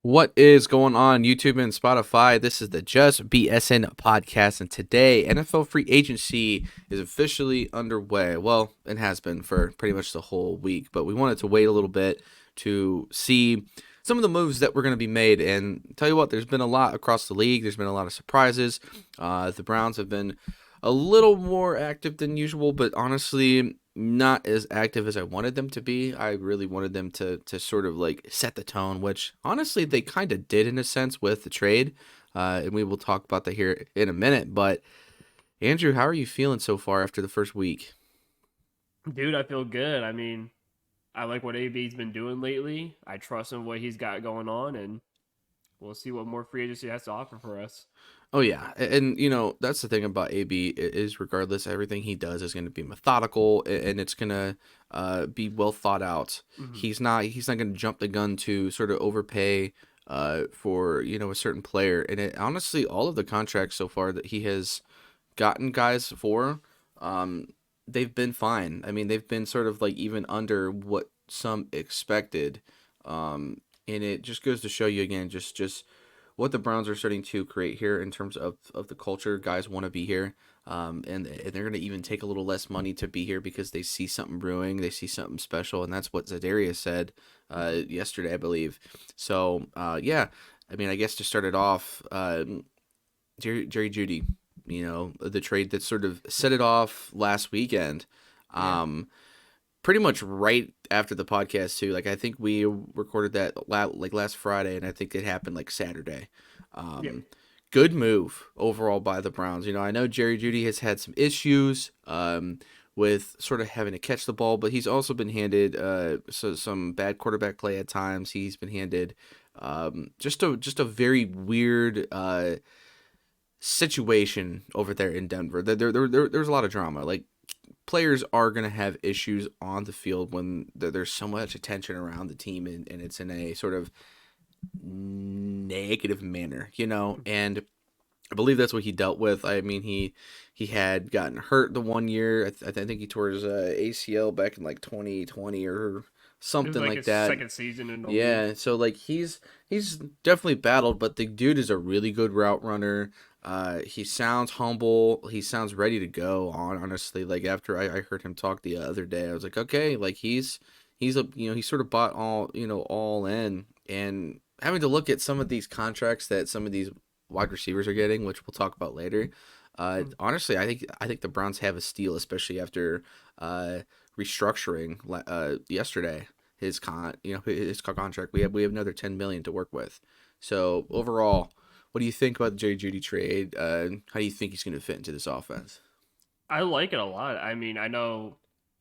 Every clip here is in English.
What is going on YouTube and Spotify? This is the Just BSN podcast, and today NFL free agency is officially underway. Well, it has been for pretty much the whole week, but we wanted to wait a little bit to see some of the moves that were going to be made. And tell you what, there's been a lot across the league. There's been a lot of surprises. The Browns have been a little more active than usual, but honestly, not as active as I wanted them to be. I really wanted them to sort of like set the tone, which honestly they kind of did in a sense with the trade. And we will talk about that here in a minute. But Andrew, how are you feeling so far after the first week? Dude, I feel good. I mean, I like what AB's been doing lately. I trust in what he's got going on, and we'll see what more free agency has to offer for us. Oh yeah, and you know that's the thing about AB is regardless, everything he does is going to be methodical and it's going to be well thought out. Mm-hmm. He's not going to jump the gun to sort of overpay for a certain player. And honestly, all of the contracts so far that he has gotten guys for, they've been fine. I mean, they've been sort of like even under what some expected. And it just goes to show you again, just what the Browns are starting to create here in terms of the culture. Guys want to be here, and they're going to even take a little less money to be here because they see something brewing, they see something special, and that's what Zadarius said yesterday, I believe. So, yeah, I mean, I guess to start it off, Jerry Judy, the trade that sort of set it off last weekend. Yeah. Um, Pretty much right after the podcast too. Like I think we recorded that like last Friday, and I think it happened like Saturday. Yep. Um, Good move overall by the Browns. I know Jerry Judy has had some issues with sort of having to catch the ball, but he's also been handed some bad quarterback play at times. He's been handed just a very weird situation over there in Denver. There's a lot of drama. Like players are going to have issues on the field when there's so much attention around the team, and it's in a sort of negative manner. And I believe that's what he dealt with. I mean, he had gotten hurt the one year. I think he tore his ACL back in like 2020 or It was something like like his that. second season in the league. Yeah, so like he's definitely battled, but the dude is a really good route runner. He sounds humble. He sounds ready to go on. Honestly, like after I heard him talk the other day, I was like, okay, like he's a he sort of bought all in, and having to look at some of these contracts that some of these wide receivers are getting, which we'll talk about later. Mm. Honestly, I think the Browns have a steal, especially after restructuring yesterday his contract. We have another 10 million to work with. So overall, what do you think about the Jerry Judy trade? How do you think he's going to fit into this offense? I like it a lot. I mean, I know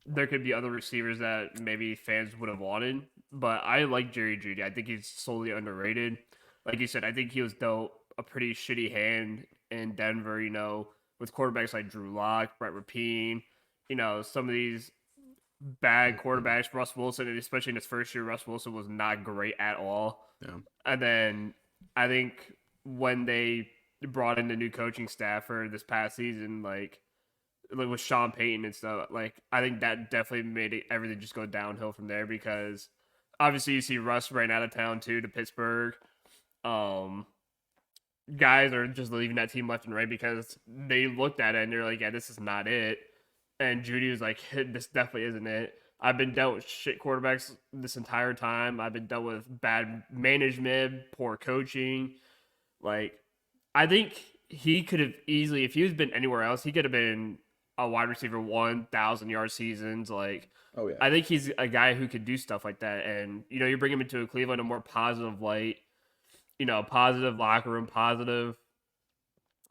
there could be other receivers that maybe fans would have wanted, but I like Jerry Judy. I think he's solely underrated. Like you said, I think he was dealt a pretty shitty hand in Denver, with quarterbacks like Drew Lock, Brett Rapine, some of these bad quarterbacks. Russ Wilson, and especially in his first year, Russ Wilson was not great at all. Yeah. And then I think when they brought in the new coaching staff for this past season, like with Sean Payton and stuff, like I think that definitely made everything just go downhill from there because obviously you see Russ ran out of town too to Pittsburgh. Um, Guys are just leaving that team left and right because they looked at it and they're like, yeah, this is not it. And Judy was like, this definitely isn't it. I've been dealt with shit quarterbacks this entire time. I've been dealt with bad management, poor coaching. Like, I think he could have easily, if he was been anywhere else, he could have been a wide receiver 1,000 yard seasons. Like, Oh yeah. I think he's a guy who could do stuff like that. And, you bring him into a Cleveland, a more positive light, positive locker room, positive,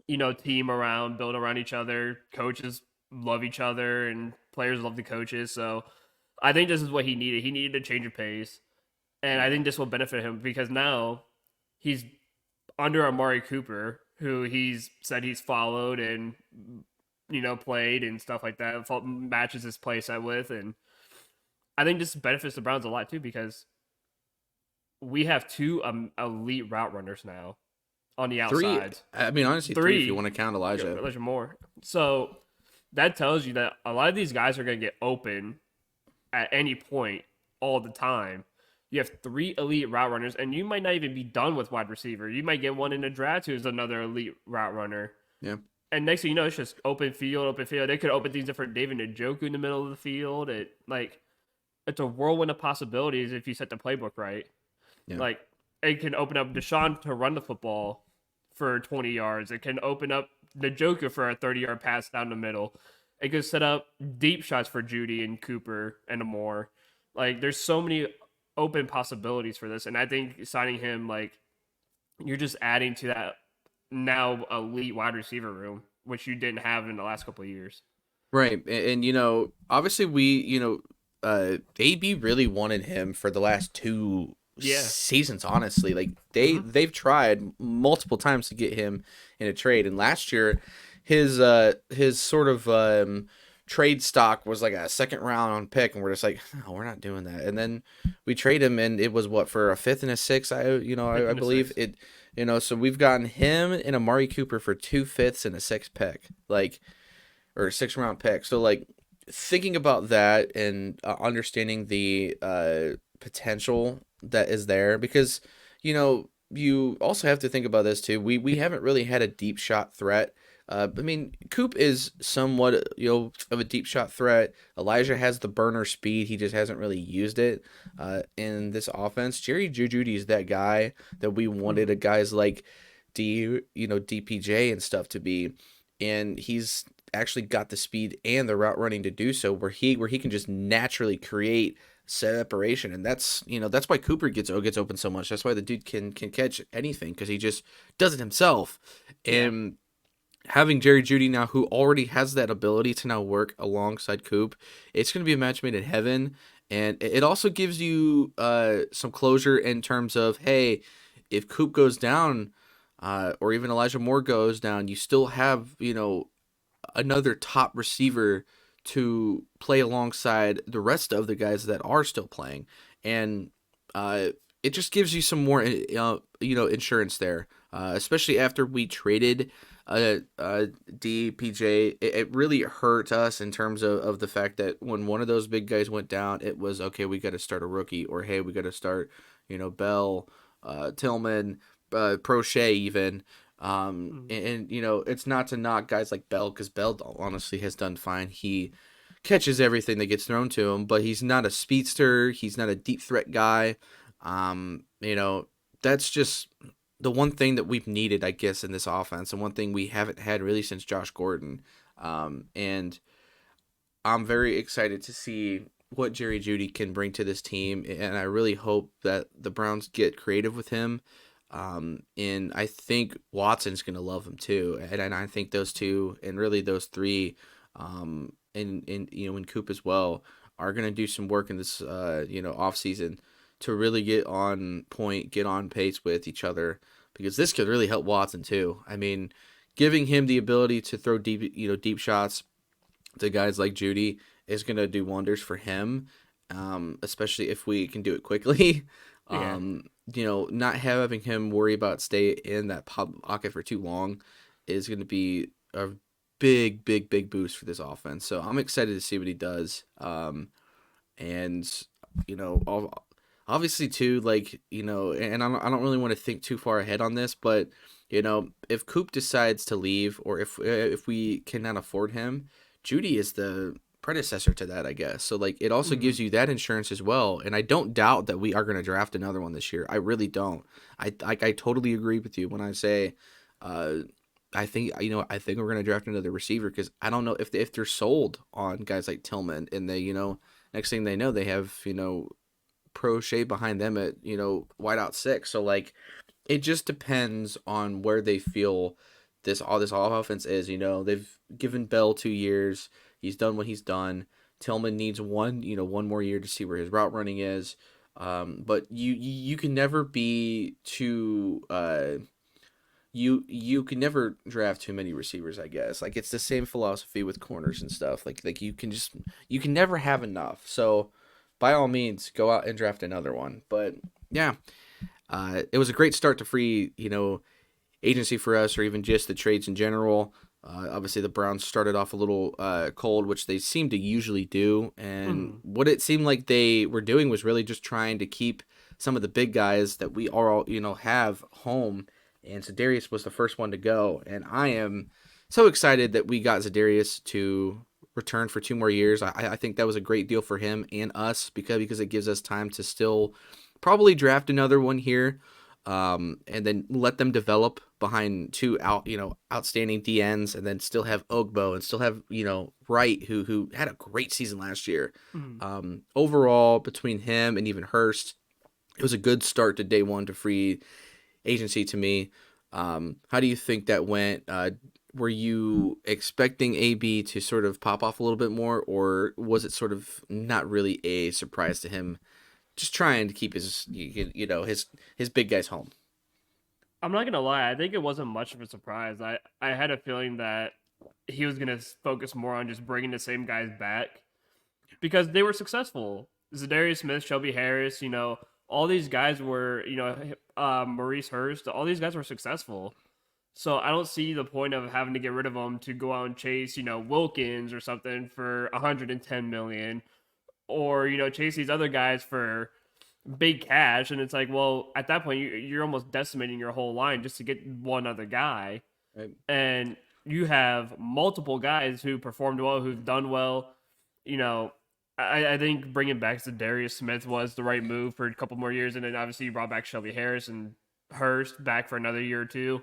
team around, build around each other. Coaches love each other and players love the coaches. So I think this is what he needed. He needed a change of pace. And I think this will benefit him because now he's under Amari Cooper, who he's said he's followed and played and stuff like that. Matches his play set with, and I think this benefits the Browns a lot too because we have two elite route runners now on the Three. outside. I mean, honestly, three if you Three, want to count Elijah. Elijah Moore. So that tells you that a lot of these guys are going to get open at any point all the time. You have three elite route runners, and you might not even be done with wide receiver. You might get one in the draft who's another elite route runner. Yeah. And next thing you know, it's just open field, open field. They could open things up for David Njoku in the middle of the field. It's a whirlwind of possibilities if you set the playbook right. Yeah. Like it can open up Deshaun to run the football for 20 yards. It can open up Njoku for a 30-yard pass down the middle. It could set up deep shots for Judy and Cooper and more. Like there's so many open possibilities for this, and I think signing him, like, you're just adding to that now elite wide receiver room, which you didn't have in the last couple of years. Right. And you know, obviously we, you know, AB really wanted him for the last two Yeah. seasons, honestly. Like Hmm. they've tried multiple times to get him in a trade, and last year his sort of trade stock was like a second round pick, and we're just like, no, we're not doing that. And then we trade him, and it was what, for a fifth and a sixth, I Fifth and a believe sixth. it. You know, so we've gotten him and Amari Cooper for two fifths and a sixth pick. Like, or a six round pick. So like thinking about that and understanding the potential that is there, because you know you also have to think about this too. We haven't really had a deep shot threat. I mean, Coop is somewhat, you know, of a deep shot threat. Elijah has the burner speed; he just hasn't really used it in this offense. Jerry Judy is that guy that we wanted, a Hmm. guys like DPJ and stuff to be, and he's actually got the speed and the route running to do so, where he can just naturally create separation. And that's, you know, that's why Cooper gets open so much. That's why the dude can catch anything, because he just does it himself. Yeah. And having Jerry Judy now, who already has that ability to now work alongside Coop, it's going to be a match made in heaven. And it also gives you some closure in terms of, hey, if Coop goes down, or even Elijah Moore goes down, you still have, you know, another top receiver to play alongside the rest of the guys that are still playing. And uh, it just gives you some more, you know, insurance there, especially after we traded DPJ. It really hurt us in terms of the fact that when one of those big guys went down, it was, okay, we got to start a rookie, or hey, we got to start, you know, Bell, Tillman, Prochet even. Hmm. And you know, it's not to knock guys like Bell, because Bell honestly has done fine. He catches everything that gets thrown to him, but he's not a speedster. He's not a deep threat guy. You know, that's just the one thing that we've needed, I guess, in this offense, and one thing we haven't had really since Josh Gordon. And I'm very excited to see what Jerry Judy can bring to this team, and I really hope that the Browns get creative with him. And I think Watson's going to love him too, and I think those two, and really those three, and you know, in Coop as well, are going to do some work in this you know, off season to really get on point, get on pace with each other, because this could really help Watson too. I mean, giving him the ability to throw deep, you know, deep shots to guys like Judy is going to do wonders for him, especially if we can do it quickly. Yeah. You know, not having him worry about stay in that pocket for too long is going to be a big boost for this offense. So I'm excited to see what he does. And you know, obviously too, like, you know, and I don't really want to think too far ahead on this, but you know, if Coop decides to leave, or if we cannot afford him, Judy is the predecessor to that, I guess. So like, it also Hmm. gives you that insurance as well. And I don't doubt that we are going to draft another one this year. I really don't. I totally agree with you when I say, uh, I think, you know, I think we're going to draft another receiver, because I don't know if they're sold on guys like Tillman, and they, you know, next thing they know, they have, you know, Prochet behind them at, you know, wideout six. So like, it just depends on where they feel this all offense is. You know, they've given Bell 2 years. He's done what he's done. Tillman needs one, you know, one more year to see where his route running is. But you can never be too you can never draft too many receivers, I guess. Like, it's the same philosophy with corners and stuff. Like you can never have enough. So by all means, go out and draft another one. But yeah, it was a great start to free, you know, agency for us, or even just the trades in general. Obviously, the Browns started off a little cold, which they seem to usually do. And Hmm. what it seemed like they were doing was really just trying to keep some of the big guys that we all, have home. And Za'Darius was the first one to go. And I am so excited that we got Za'Darius to return for 2 more years. I think that was a great deal for him and us because it gives us time to still probably draft another one here, and then let them develop behind two outstanding DNs, and then still have Ogbo and still have Wright, who had a great season last year. Mhm. Overall, between him and even Hurst, it was a good start to day one to free agency to me. How do you think that went? Were you expecting AB to sort of pop off a little bit more, or was it sort of not really a surprise to him, just trying to keep his big guys home? I'm not gonna lie. I think it wasn't much of a surprise. I had a feeling that he was gonna focus more on just bringing the same guys back because they were successful. Zadarius Smith, Shelby Harris, all these guys were, Maurice Hurst. All these guys were successful. So I don't see the point of having to get rid of them to go out and chase, Wilkins or something for 110 million, or chase these other guys for big cash. And it's like, well, at that point, you're almost decimating your whole line just to get one other guy. Right. And you have multiple guys who performed well, who've done well. You know, I think bringing back Darius Smith was the right move for a couple more years, and then obviously you brought back Shelby Harris and Hurst back for another year or two.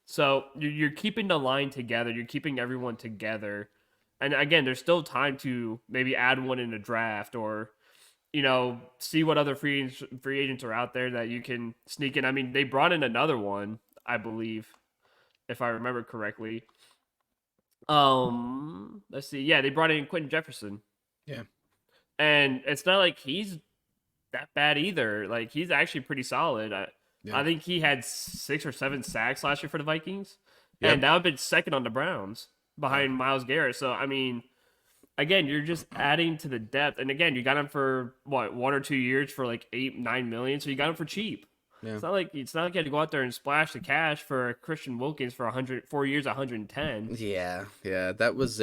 So you're keeping the line together. You're keeping everyone together. And again, there's still time to maybe add one in a draft or, see what other free agents are out there that you can sneak in. I mean, they brought in another one, I believe, if I remember correctly. Let's see. Yeah, they brought in Quentin Jefferson. Yeah. And it's not like he's that bad either. Like he's actually pretty solid. Yeah. I think he had 6 or 7 sacks last year for the Vikings, Yep. and that would have been second on the Browns behind Myles Garrett. So I mean, again, you're just adding to the depth, and again, you got him for what 1 or 2 years for like 8-9 million. So you got him for cheap. Yeah. It's not like you had to go out there and splash the cash for Christian Wilkins for 4 years, 110. Yeah, that was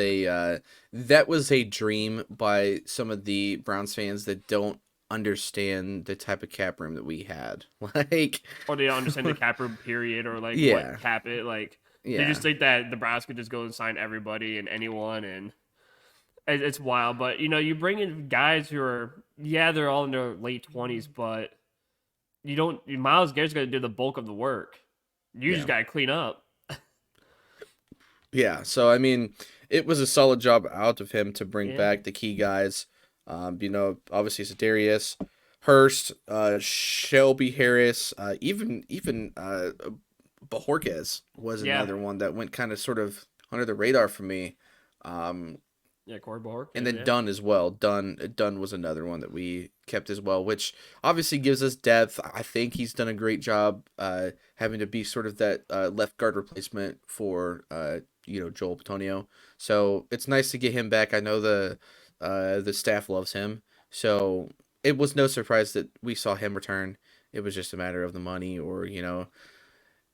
a dream by some of the Browns fans that don't understand the type of cap room that we had. Like, Or they don't understand the cap room period or like Yeah. what cap it like. They yeah, just think that the Browns could just go and sign everybody and anyone, and it's wild. But you bring in guys who are they're all in their late 20s, but you don't. Miles Garrett's going to do the bulk of the work. You yeah, just got to clean up. yeah. So I mean, it was a solid job out of him to bring Yeah, back the key guys. Obviously Darius, Hurst, Shelby Harris, even Bajorquez was yeah, another one that went kind of sort of under the radar for me. Um, yeah. Corey Bajorquez, And then yeah, Dunn as well. Dunn was another one that we kept as well, which obviously gives us depth. I think he's done a great job having to be sort of that left guard replacement for Joel Petonio. So it's nice to get him back. I know the staff loves him, so it was no surprise that we saw him return. It was just a matter of the money, or in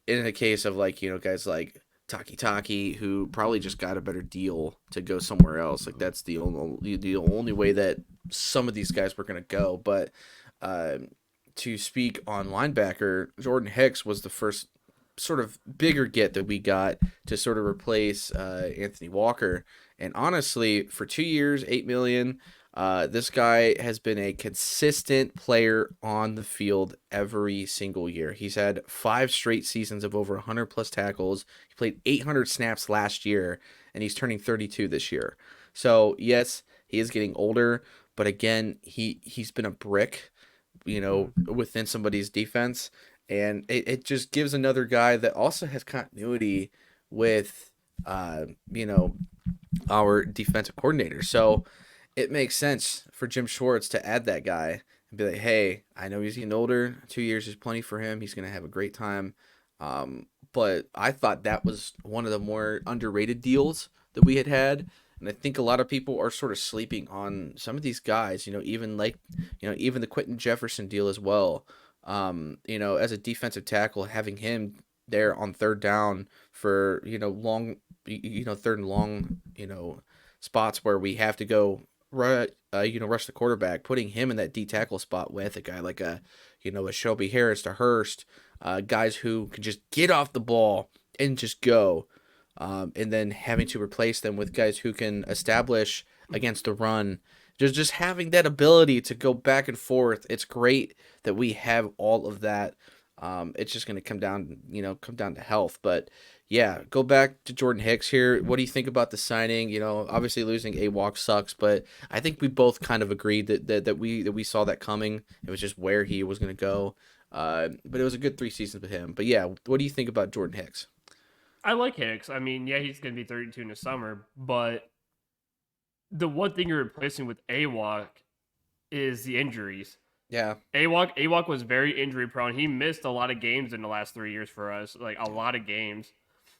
the case of guys like Taki, who probably just got a better deal to go somewhere else. Like that's the only way that some of these guys were gonna go. But uh, to speak on linebacker, Jordan Hicks was the first sort of bigger get that we got to sort of replace Anthony Walker. And honestly, for 2 years, 8 million, this guy has been a consistent player on the field every single year. He's had 5 straight seasons of over 100 plus tackles. He played 800 snaps last year, and he's turning 32 this year. So yes, he is getting older, but again, he's been a brick, within somebody's defense, and it just gives another guy that also has continuity with, uh, you know, our defensive coordinator. So it makes sense for Jim Schwartz to add that guy and be like, hey, I know he's getting older. 2 years is plenty for him. He's going to have a great time. But I thought that was one of the more underrated deals that we had had. And I think a lot of people are sort of sleeping on some of these guys, even the Quentin Jefferson deal as well. As a defensive tackle, having him there on third down for, long, third and long, spots where we have to go rush the quarterback, putting him in that D tackle spot with a guy like a Shelby Harris to Hurst, guys who can just get off the ball and just go, and then having to replace them with guys who can establish against the run. Just having that ability to go back and forth. It's great that we have all of that. It's just going to come down to health. But yeah, go back to Jordan Hicks here. What do you think about the signing? Obviously losing AWalk sucks, but I think we both kind of agreed that we saw that coming. It was just where he was going to go. But it was a good 3 seasons with him. But yeah, what do you think about Jordan Hicks? I like Hicks. I mean, yeah, he's going to be 32 in the summer, but the one thing you're replacing with AWalk is the injuries. Yeah, AWalk was very injury prone. He missed a lot of games in the last 3 years for us, like a lot of games.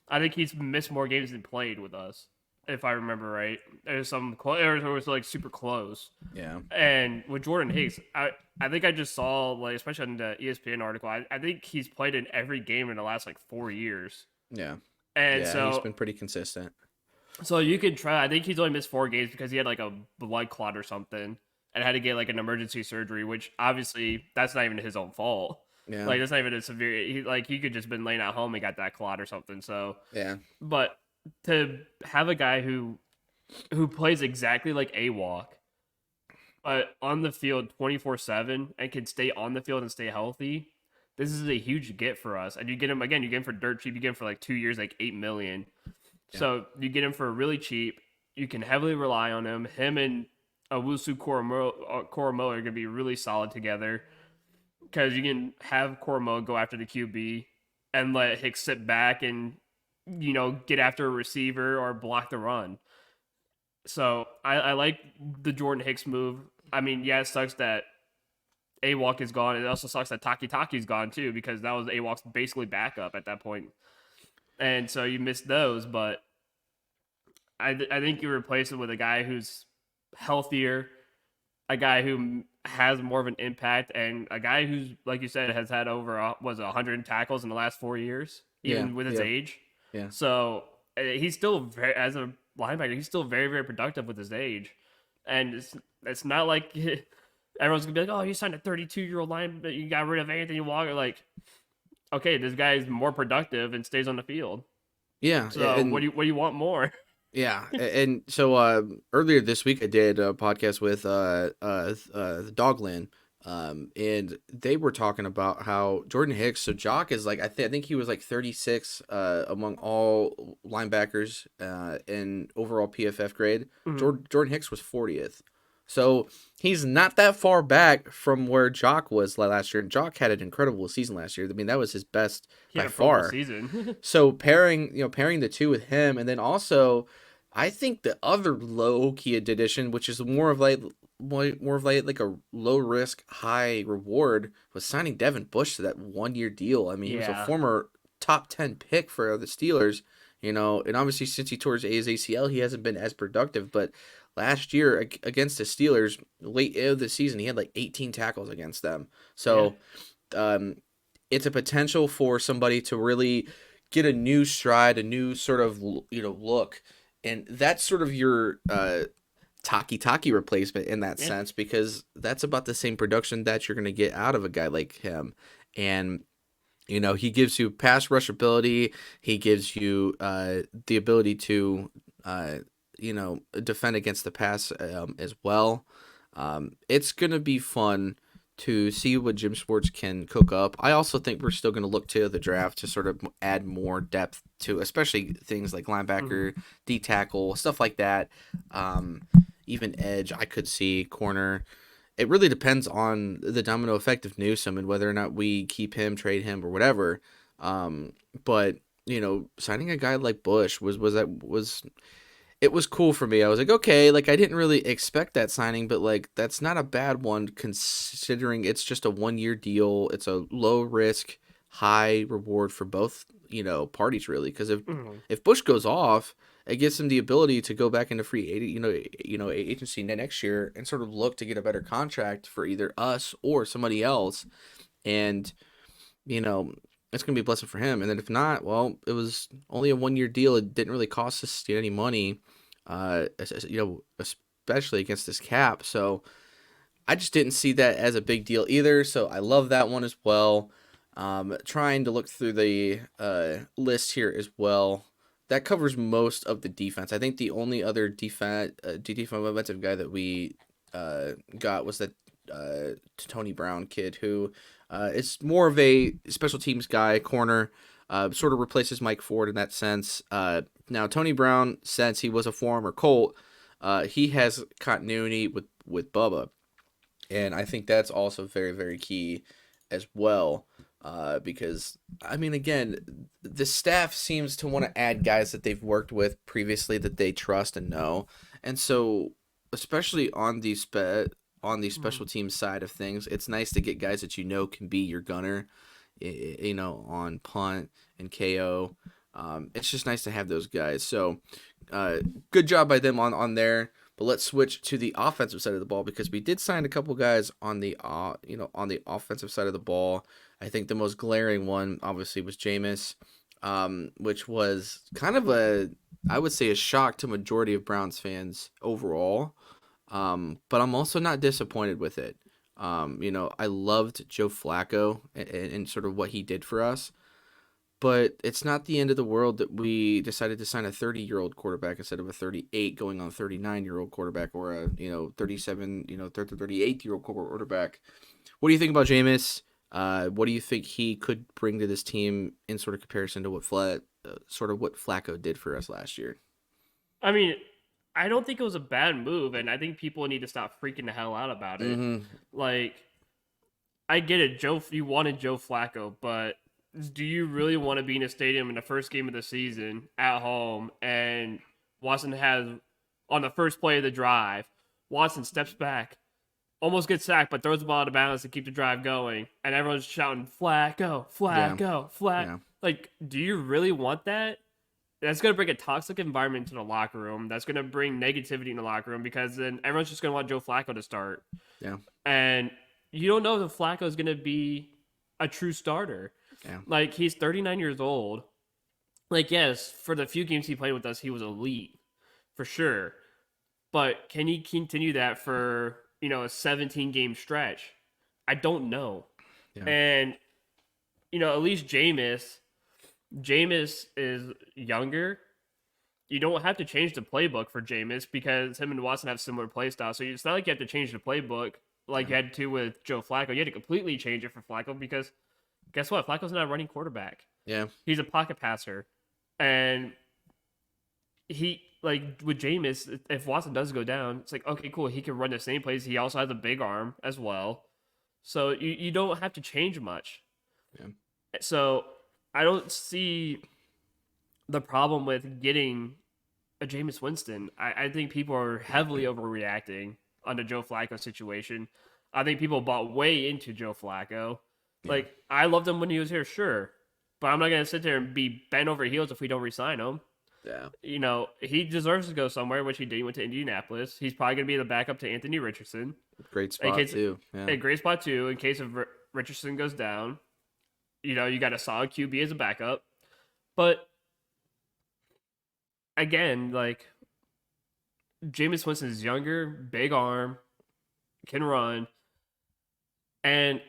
I think he's missed more games than played with us, if I remember right. There's it was like super close. yeah, And with Jordan Hicks, I think I just saw, like, especially in the ESPN article, I think he's played in every game in the last like 4 years. yeah, And yeah. He's so been pretty consistent. you could try. I think he's only missed 4 games because he had like a blood clot or something and had to get like an emergency surgery, which obviously that's not even his own fault. Yeah, Like that's not even a severe. He could just been laying at home and got that clot or something. So, yeah, but to have a guy who plays exactly like AWalk, but on the field 24/7 and can stay on the field and stay healthy, this is a huge get for us. And you get him again. You get him for dirt cheap. You get him for like 2 years, like 8 million. yeah, So you get him for really cheap. You can heavily rely on him. Him and Owusu Koromo are going to be really solid together because you can have Koromo go after the QB and let Hicks sit back and get after a receiver or block the run. So I like the Jordan Hicks move. I mean, yeah, it sucks that AWalk is gone. It also sucks that Taki's gone too because that was AWalk's basically backup at that point. And so you missed those, but I think you replace him with a guy who's healthier, a guy who has more of an impact, and a guy who's, like you said, has had over 100 tackles in the last 4 years, yeah, even with his yeah, age. yeah. So he's still very, as a linebacker, he's still very, very productive with his age, and it's not like everyone's gonna be like, oh, you signed a 32-year-old linebacker, you got rid of Anthony Walker. Like, okay, this guy is more productive and stays on the field. Yeah, So and what do you want more? yeah, and so earlier this week I did a podcast with the Dogland, and they were talking about how Jordan Hicks. So Jock is like I think he was like 36 among all linebackers in overall PFF grade. Mhm. Jordan Hicks was 40th. So he's not that far back from where Jock was last year. And Jock had an incredible season last year. I mean, that was his best He by had a Pro Bowl far. season. So pairing the two with him, and then also, I think the other low key addition, which is more of like a low risk, high reward, was signing Devin Bush to that 1 year deal. I mean, he was a Yeah. former top 10 pick for the Steelers, and obviously since he tore his ACL, he hasn't been as productive. But last year against the Steelers, late of the season, he had like 18 tackles against them. Yeah. So, um, it's a potential for somebody to really get a new stride, a new sort of look, and that's sort of your Taki replacement in that Yeah. sense because that's about the same production that you're going to get out of a guy like him, and he gives you pass rush ability, he gives you the ability to defend against the pass as well. It's going to be fun to see what Jim Schwartz can cook up. I also think we're still going to look to the draft to sort of add more depth to, especially things like Mhm. linebacker, D tackle, stuff like that. Even edge, I could see corner. It really depends on the domino effect of Newsome and whether or not we keep him, trade him, or whatever. But signing a guy like Bush was it was cool for me. I was like, okay, like I didn't really expect that signing, but like that's not a bad one considering it's just a 1 year deal. It's a low risk, high reward for both, parties really. Because if Mhm. if Bush goes off, it gives him the ability to go back into free agency next year and sort of look to get a better contract for either us or somebody else. And you know, it's gonna be a blessing for him. And then if not, well, it was only a 1 year deal. It didn't really cost us any money, especially against this cap. So I just didn't see that as a big deal either, so I love that one as well. Trying to look through the list here as well. That covers most of the defense. I think the only other defensive guy that we got was that Tony Brown kid who is more of a special teams guy, corner, sort of replaces Mike Ford in that sense. Now, Tony Brown, since he was a former Colt, he has continuity with Bubba. And I think that's also very, very key as well. Because, I mean, again, the staff seems to want to add guys that they've worked with previously that they trust and know. And so, especially on the special teams side of things, it's nice to get guys that you know can be your gunner, on punt and KO. It's just nice to have those guys. So, good job by them on there. But let's switch to the offensive side of the ball because we did sign a couple guys on the on the offensive side of the ball. I think the most glaring one obviously was Jameis, which was kind of I would say a shock to majority of Browns fans overall. But I'm also not disappointed with it. I loved Joe Flacco and sort of what he did for us. But it's not the end of the world that we decided to sign a 30-year-old quarterback instead of a 38 going on 39-year-old quarterback or a 37 38-year-old quarterback. What do you think about Jameis? What do you think he could bring to this team in sort of comparison to what Flacco did for us last year? I mean, I don't think it was a bad move, and I think people need to stop freaking the hell out about it. Mm-hmm. Like, I get it, you wanted Joe Flacco, but do you really want to be in a stadium in the first game of the season at home and Watson has on the first play of the drive, Watson steps back, almost gets sacked, but throws the ball out of bounds to keep the drive going, and everyone's shouting Flacco, Flacco, Flacco. Yeah. Like, do you really want that? That's going to bring a toxic environment to the locker room. That's going to bring negativity in the locker room because then everyone's just going to want Joe Flacco to start. Yeah. And you don't know if Flacco is going to be a true starter. Yeah. Like, he's 39 years old. Like, yes, for the few games he played with us, he was elite, for sure. But can he continue that for, a 17-game stretch? I don't know. Yeah. And, at least Jameis is younger. You don't have to change the playbook for Jameis because him and Watson have similar play styles. So it's not like you have to change the playbook like you had to with Joe Flacco. You had to completely change it for Flacco because guess what? Flacco's not a running quarterback. Yeah. He's a pocket passer. And he, like, with Jameis, if Watson does go down, it's like, okay, cool. He can run the same plays. He also has a big arm as well. So you don't have to change much. Yeah. So I don't see the problem with getting a Jameis Winston. I think people are heavily overreacting on the Joe Flacco situation. I think people bought way into Joe Flacco. Yeah. Like, I loved him when he was here, sure. But I'm not going to sit there and be bent over heels if we don't re-sign him. Yeah. He deserves to go somewhere, which he did. He went to Indianapolis. He's probably going to be the backup to Anthony Richardson. Great spot, too. Yeah. A great spot, too, in case of Richardson goes down. You got a solid QB as a backup. But, again, like, Jameis Winston is younger, big arm, can run. And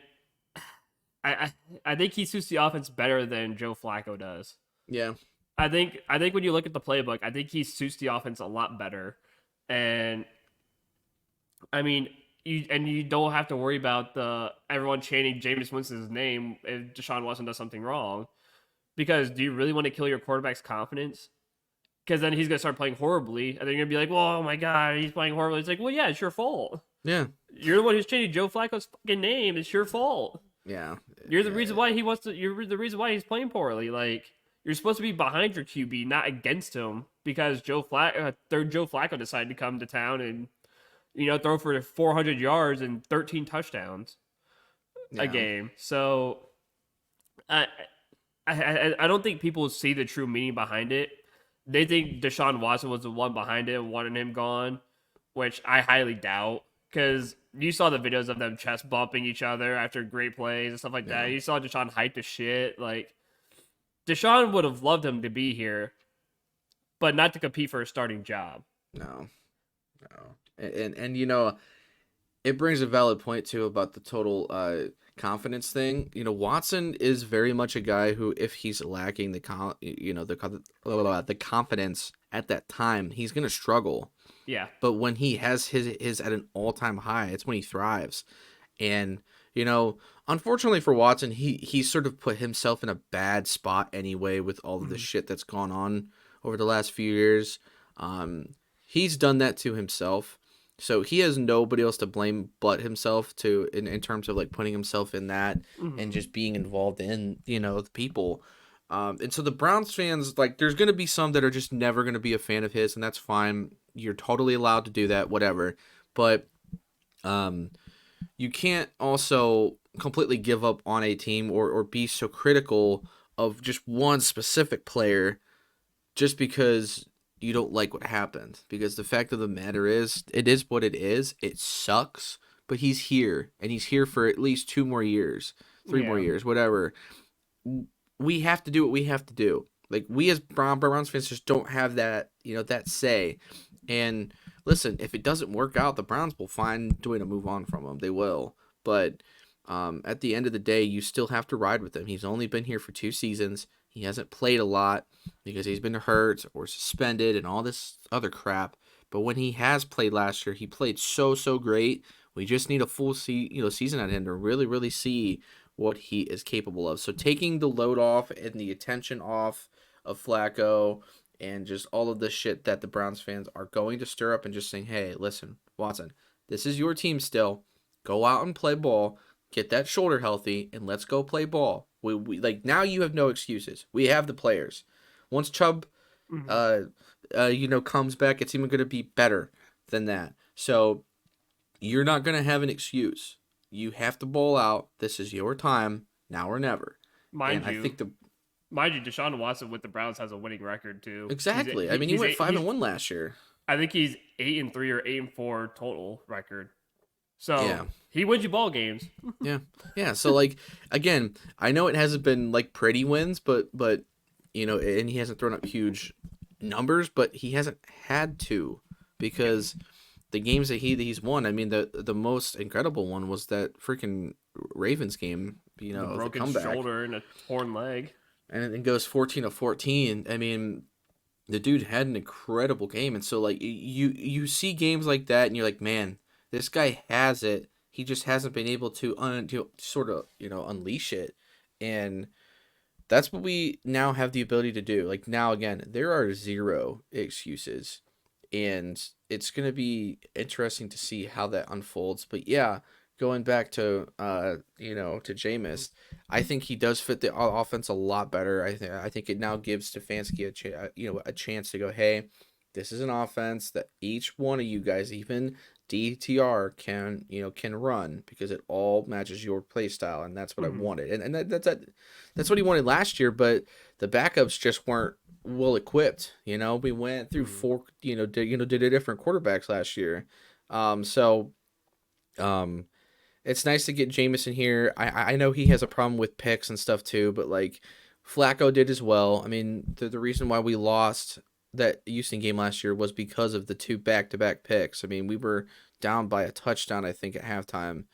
I think he suits the offense better than Joe Flacco does. Yeah. I think when you look at the playbook, I think he suits the offense a lot better. And I mean, you don't have to worry about everyone chanting Jameis Winston's name if Deshaun Watson does something wrong. Because do you really want to kill your quarterback's confidence? Because then he's gonna start playing horribly, and then you're gonna be like, "Well, oh my god, he's playing horribly." It's like, well, yeah, it's your fault. Yeah. You're the one who's changing Joe Flacco's fucking name. It's your fault. Yeah. You're the reason why You're the reason why he's playing poorly. Like, you're supposed to be behind your QB, not against him, because Joe Flacco decided to come to town and throw for 400 yards and 13 touchdowns a game. So, I don't think people see the true meaning behind it. They think Deshaun Watson was the one behind it and wanted him gone, which I highly doubt. Because you saw the videos of them chest bumping each other after great plays and stuff like that. You saw Deshaun hype the shit. Like, Deshaun would have loved him to be here, but not to compete for a starting job. No. And It brings a valid point too about the total confidence thing. Watson is very much a guy who, if he's lacking the confidence at that time, he's gonna struggle. Yeah. But when he has his at an all time high, it's when he thrives. And you know, unfortunately for Watson, he sort of put himself in a bad spot anyway with all of the Mhm. shit that's gone on over the last few years. He's done that to himself. So he has nobody else to blame but himself in terms of like putting himself in that and Mhm. just being involved in, the people. And so the Browns fans, like, there's going to be some that are just never going to be a fan of his, and that's fine. You're totally allowed to do that, whatever. But um, you can't also completely give up on a team or be so critical of just one specific player just because you don't like what happened. Because the fact of the matter is, it is what it is. It sucks, but he's here, and he's here for at least 2 more years, 3 more Yeah. years, whatever. We have to do what we have to do. Like, we as Browns fans just don't have that, that say. And listen, if it doesn't work out, the Browns will find a way to move on from him. They will. But at the end of the day, you still have to ride with him. He's only been here for 2 seasons. He hasn't played a lot because he's been hurt or suspended and all this other crap. But when he has played last year, he played so great. We just need a full season at him to really really see what he is capable of. So taking the load off and the attention off of Flacco and just all of the shit that the Browns fans are going to stir up and just saying, hey, listen, Watson, this is your team still. Go out and play ball. Get that shoulder healthy and let's go play ball. We like now you have no excuses. We have the players. Once Chubb Mhm. uh comes back, it's even going to be better than that. So you're not going to have an excuse. You have to bowl out. This is your time, now or never. And Mind I you, think the mind you, Deshaun Watson with the Browns has a winning record too. exactly. I mean, he went five He's and one last year. I think he's 8-3 or 8-4 total record. So Yeah, he wins you ball games. yeah, yeah. So like again, I know it hasn't been like pretty wins, but and he hasn't thrown up huge numbers, but he hasn't had to Yeah. because the games that he's won. I mean, the most incredible one was that freaking Ravens game. The The broken comeback, shoulder and a torn leg. and it goes 14-14. I mean, the dude had an incredible game, and so like you see games like that, and you're like, man, this guy has it. He just hasn't been able to sort of unleash it, and that's what we now have the ability to do. Like now again, there are zero excuses, and it's gonna be interesting to see how that unfolds. But yeah, going back to to Jameis, I think he does fit the offense a lot better. I think it now gives Stefanski a chance to go, hey, this is an offense that each one of you guys, even DTR, can run because it all matches your play style, and that's what I Mhm. wanted. And that's what he wanted last year, but the backups just weren't well equipped. We went through Mhm. four, did a different quarterbacks last year. So um, it's nice to get Jameson here. I know he has a problem with picks and stuff too, but like Flacco did as well. I mean, the reason why we lost that Houston game last year was because of the two back-to-back picks. I mean, we were down by a touchdown, I think, at halftime,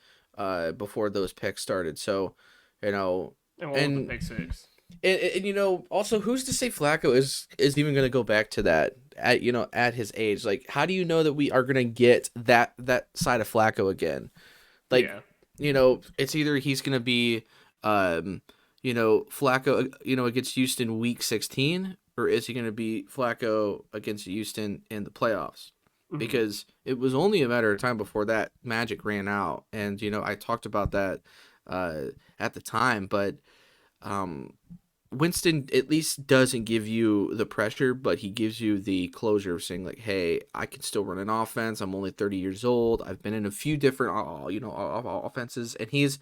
before those picks started. So, you know, And what was the and pick six? also, who's to say Flacco is even going to go back to that at his age? Like, how do you know that we are going to get that side of Flacco again? Like, Yeah. it's either he's going to be, Flacco, against Houston week 16, or is he going to be Flacco against Houston in the playoffs? Mhm. Because it was only a matter of time before that magic ran out, and I talked about that uh, at the time, but um, Winston at least doesn't give you the pressure, but he gives you the closure of saying like, "Hey, I can still run an offense. I'm only 30 years old. I've been in a few different, offenses, and he's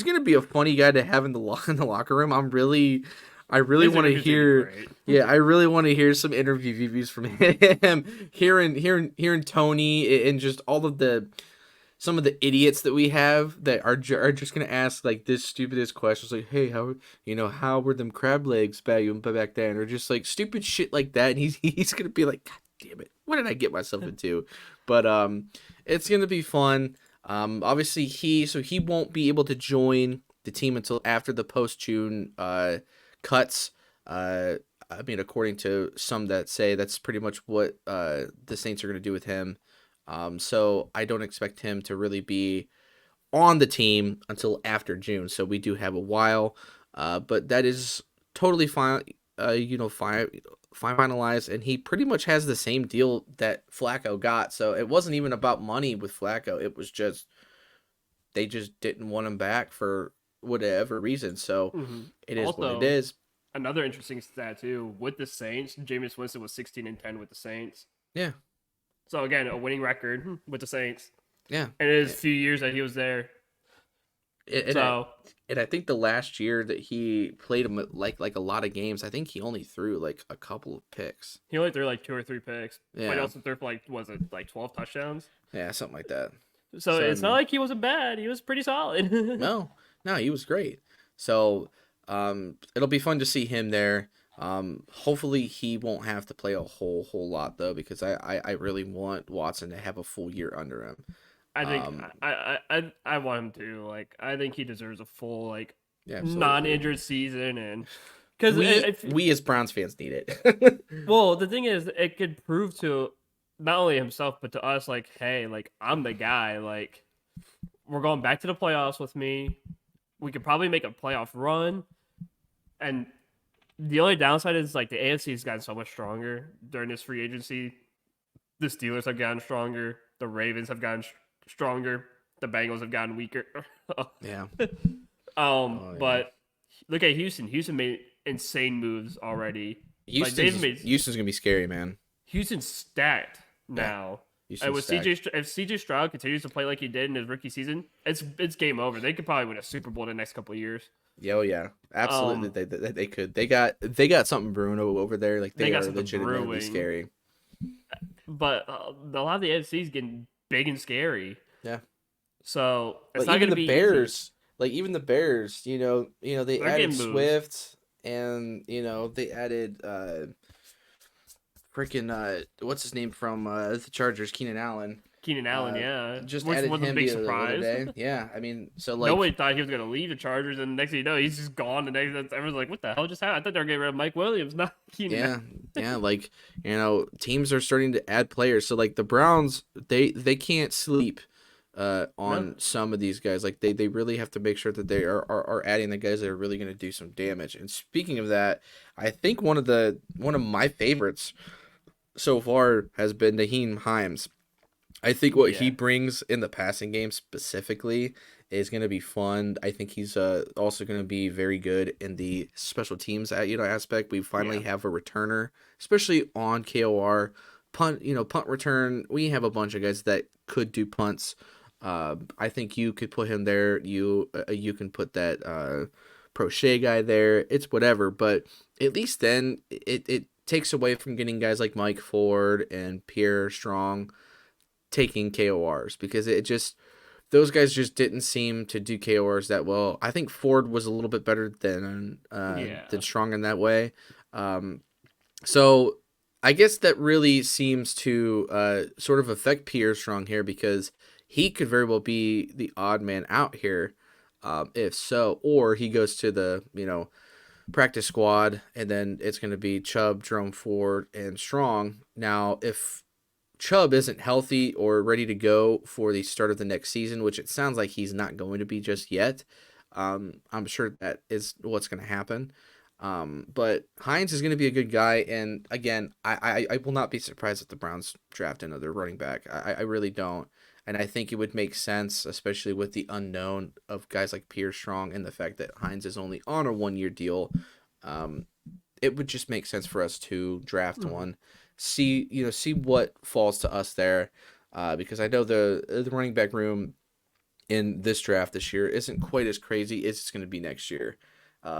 gonna be a funny guy to have in the in the locker room. I really His want to interview's gonna be hear, great. yeah, I really want to hear some interview views from him, hearing Tony and just all of the some of the idiots that we have that are just gonna ask like this stupidest questions like, hey, how were them crab legs back then, or just like stupid shit like that, and he's gonna be like, God damn it, what did I get myself into? But it's gonna be fun. Obviously he won't be able to join the team until after the post June cuts. Uh, I mean, according to some that say that's pretty much what the Saints are going to do with him. So I don't expect him to really be on the team until after June. So we do have a while, but that is totally fine. Finalized, and he pretty much has the same deal that Flacco got. So it wasn't even about money with Flacco. It was just they just didn't want him back for whatever reason. So Hmm. it is what it Also, is. another interesting stat too with the Saints, Jameis Winston was 16-10 with the Saints. Yeah, So again, a winning record with the Saints, yeah. and it is a few years that he was there. And I So and I think the last year that he played him like a lot of games, I think he only threw like a couple of picks. he only threw like 2 or 3 picks, but he Yeah, also threw for like was it like 12 touchdowns. yeah, something like that. So So I it's not mean, like he wasn't bad. He was pretty solid. no, no, he was great. So it'll be fun to see him there. Hopefully he won't have to play a whole lot though, because I really want Watson to have a full year under him. I think Um, I want him to like. I think he deserves a full like yeah, absolutely. non-injured season, and because We if we as Browns fans need it. well, the thing is, it could prove to not only himself but to us like, hey, like I'm the guy. Like we're going back to the playoffs with me. We could probably make a playoff run, and the only downside is like the AFC has gotten so much stronger during this free agency. The Steelers have gotten stronger. The Ravens have gotten stronger. The Bengals have gotten weaker. Yeah. Oh yeah. But look at Houston. Houston made insane moves already. Like they've Houston's made Houston's gonna be scary, man. Houston's stacked Yeah. now. And Houston's with stacked. CJ Stroud continues to play like he did in his rookie season, it's game over. They could probably win a Super Bowl in the next couple of years. Yeah, oh yeah, absolutely. Um, They could. They got something brewing over there. Like they they got are something legitimately brewing, scary. but a lot of the AFC is getting big and scary. Yeah. So it's Like not even going to the be easy. Bears, they They're added getting moves. Swift, and they added freaking what's his name from the Chargers, Keenan Allen. Keenan Allen, Uh, yeah, just which added was a him big the other surprise. day. Yeah, I mean, so like Nobody thought he was going to leave the Chargers, and next thing you know, he's just gone. And everyone's like, "What the hell just happened?" I thought they were getting rid of Mike Williams, not Keenan Allen. yeah, yeah, like teams are starting to add players. So like the Browns, they can't sleep No, on some of these guys. Like they really have to make sure that they are adding the guys that are really going to do some damage. And speaking of that, I think one of my favorites so far has been Naheem Himes. I think what he yeah, brings in the passing game specifically is going to be fun. I think he's also going to be very good in the special teams aspect. We finally yeah, have a returner, especially on KOR punt return. We have a bunch of guys that could do punts. I think you could put him there. You can put that Prochet guy there. It's whatever, but at least then it takes away from getting guys like Mike Ford and Pierre Strong taking KORs, because it just those guys just didn't seem to do KORs that well. I think Ford was a little bit better than yeah. Strong in that way. Um, so I guess that really seems to sort of affect Pierre Strong here, because he could very well be the odd man out here. If so, or he goes to the practice squad, and then it's going to be Chubb, Jerome Ford, and Strong. Now, if Chubb isn't healthy or ready to go for the start of the next season, which it sounds like he's not going to be just yet, I'm sure that is what's going to happen. But Hines is going to be a good guy, and again, I will not be surprised if the Browns draft another running back. I really don't, and I think it would make sense, especially with the unknown of guys like Pierre Strong and the fact that Hines is only on a 1 year deal. Um, it would just make sense for us to draft Mhm. one, see what falls to us there, because I know the running back room in this draft this year isn't quite as crazy as it's going to be next year,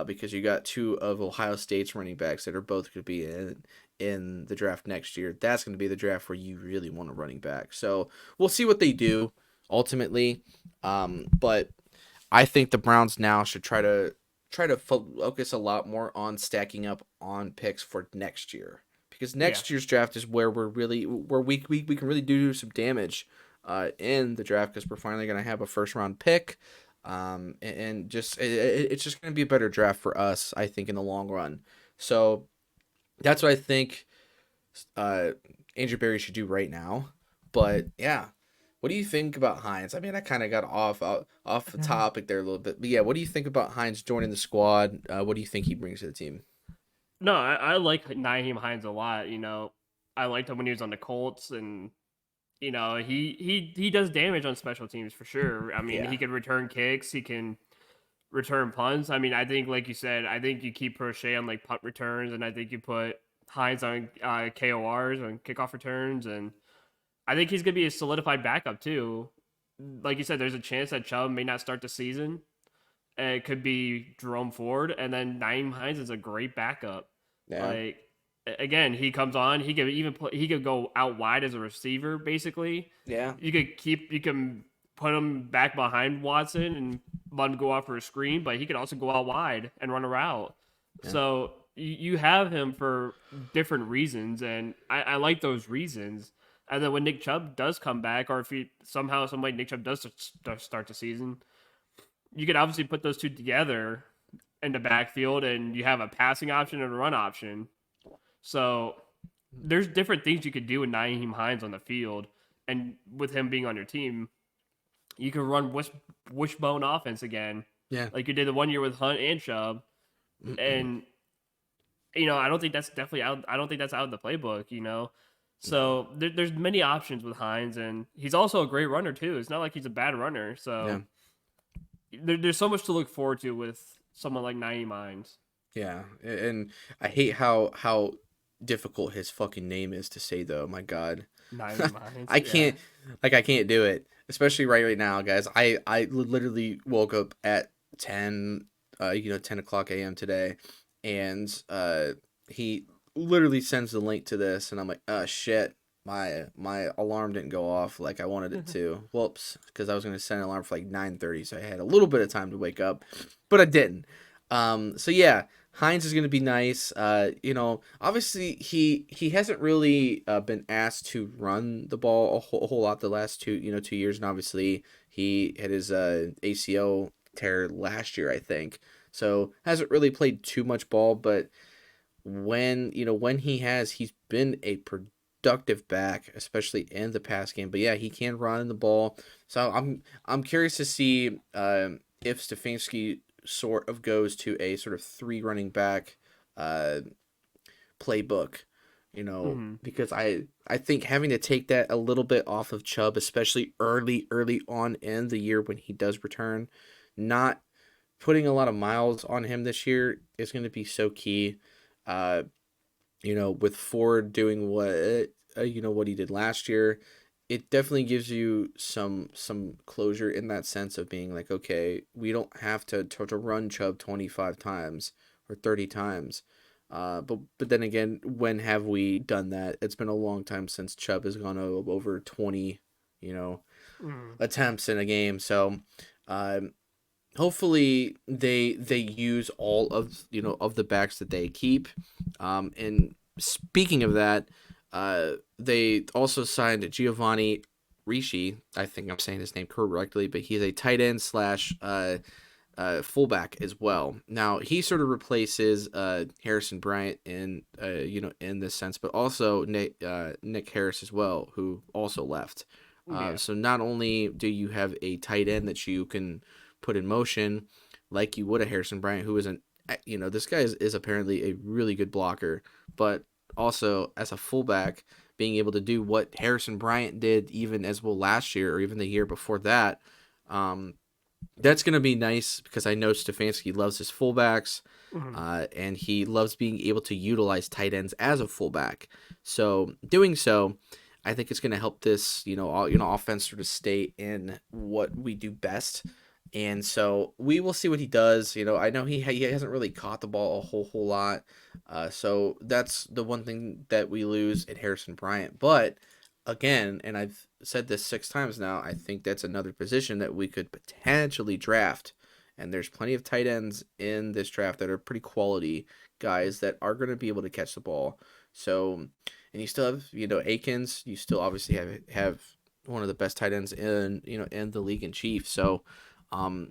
because you got two of Ohio State's running backs that are both going to be in the draft next year. That's going to be the draft where you really want a running back. So we'll see what they do ultimately, but I think the Browns now should try to focus a lot more on stacking up on picks for next year, because Yeah. next year's draft is where we can really do some damage. in the draft because we're finally going to have a first round pick. And just it's just going to be a better draft for us, I think, in the long run. So that's what I think uh, Andrew Berry should do right now. But yeah, what do you think about Hines? I mean, I kind of got off the topic there a little bit, but yeah, what do you think about Hines joining the squad? What do you think he brings to the team? No, I like Nyheim Hines a lot. I liked him when he was on the Colts, and he does damage on special teams for sure. I mean, Yeah, he can return kicks, he can return punts. I mean, I think like you said, I think you keep Prochet on like punt returns, and I think you put Hines on KORs on kickoff returns, and I think he's gonna be a solidified backup too. Like you said, there's a chance that Chubb may not start the season. It could be Jerome Ford, and then Naeem Hines is a great backup. yeah, Like again, he comes on. He could even he could go out wide as a receiver. Basically, yeah, you can put him back behind Watson and let him go out for a screen, but he could also go out wide and run a route. yeah. So you have him for different reasons, and I like those reasons. And then when Nick Chubb does come back, or if he somehow, some way Nick Chubb does start the season, you could obviously put those two together in the backfield, and you have a passing option and a run option. So there's different things you could do with Naeem Hines on the field, and with him being on your team, you can run wishbone offense again, Yeah. like you did the one year with Hunt and Chubb. And I don't think that's definitely out. I don't think that's out of the playbook. No. So there's many options with Hines, and he's also a great runner too. It's not like he's a bad runner. Yeah. So there's so much to look forward to with someone like Naeem Hines. Yeah. And I hate how difficult his fucking name is to say though. My God. Naeem Hines, I yeah. can't I can't do it. Especially right now, guys. I literally woke up at 10 10 o'clock AM today, and he literally sends the link to this, and I'm like, oh shit, my alarm didn't go off like I wanted it to. Whoops, because I was gonna set an alarm for like 9:30, so I had a little bit of time to wake up, but I didn't. So yeah, Hines is gonna be nice. Obviously he hasn't really been asked to run the ball a whole lot the last 2 years, and obviously he had his ACL tear last year, I think. So hasn't really played too much ball, but when he has, he's been a productive back, especially in the pass game. But yeah, he can run the ball. So I'm curious to see if Stefanski sort of goes to a sort of three running back uh, playbook. Hmm. Because I think having to take that a little bit off of Chubb, especially early on in the year when he does return, not putting a lot of miles on him this year is going to be so key. Uh, with Ford doing what he did last year, it definitely gives you some closure in that sense of being like, okay, we don't have to run Chubb 25 times or 30 times. But then again, when have we done that? It's been a long time since Chubb has gone over 20, you know, Hmm. attempts in a game. So, um, hopefully they use all of the backs that they keep. And speaking of that, they also signed Giovanni Ricci. I think I'm saying his name correctly, but he's a tight end slash fullback as well. Now he sort of replaces Harrison Bryant in this sense, but also Nick Harris as well, who also left. Yeah. So not only do you have a tight end that you can put in motion, like you would a Harrison Bryant, who isn't, this guy is apparently a really good blocker, but also as a fullback, being able to do what Harrison Bryant did even as well last year or even the year before that. Um, that's going to be nice because I know Stefanski loves his fullbacks, Hmm. and he loves being able to utilize tight ends as a fullback. So doing so, I think it's going to help this offense sort of stay in what we do best. And so we will see what he does. I know he hasn't really caught the ball a whole lot. So that's the one thing that we lose at Harrison Bryant. But again, and I've said this 6 times now, I think that's another position that we could potentially draft. And there's plenty of tight ends in this draft that are pretty quality guys that are going to be able to catch the ball. So, and you still have, Akins. You still obviously have one of the best tight ends in in the league in chief. So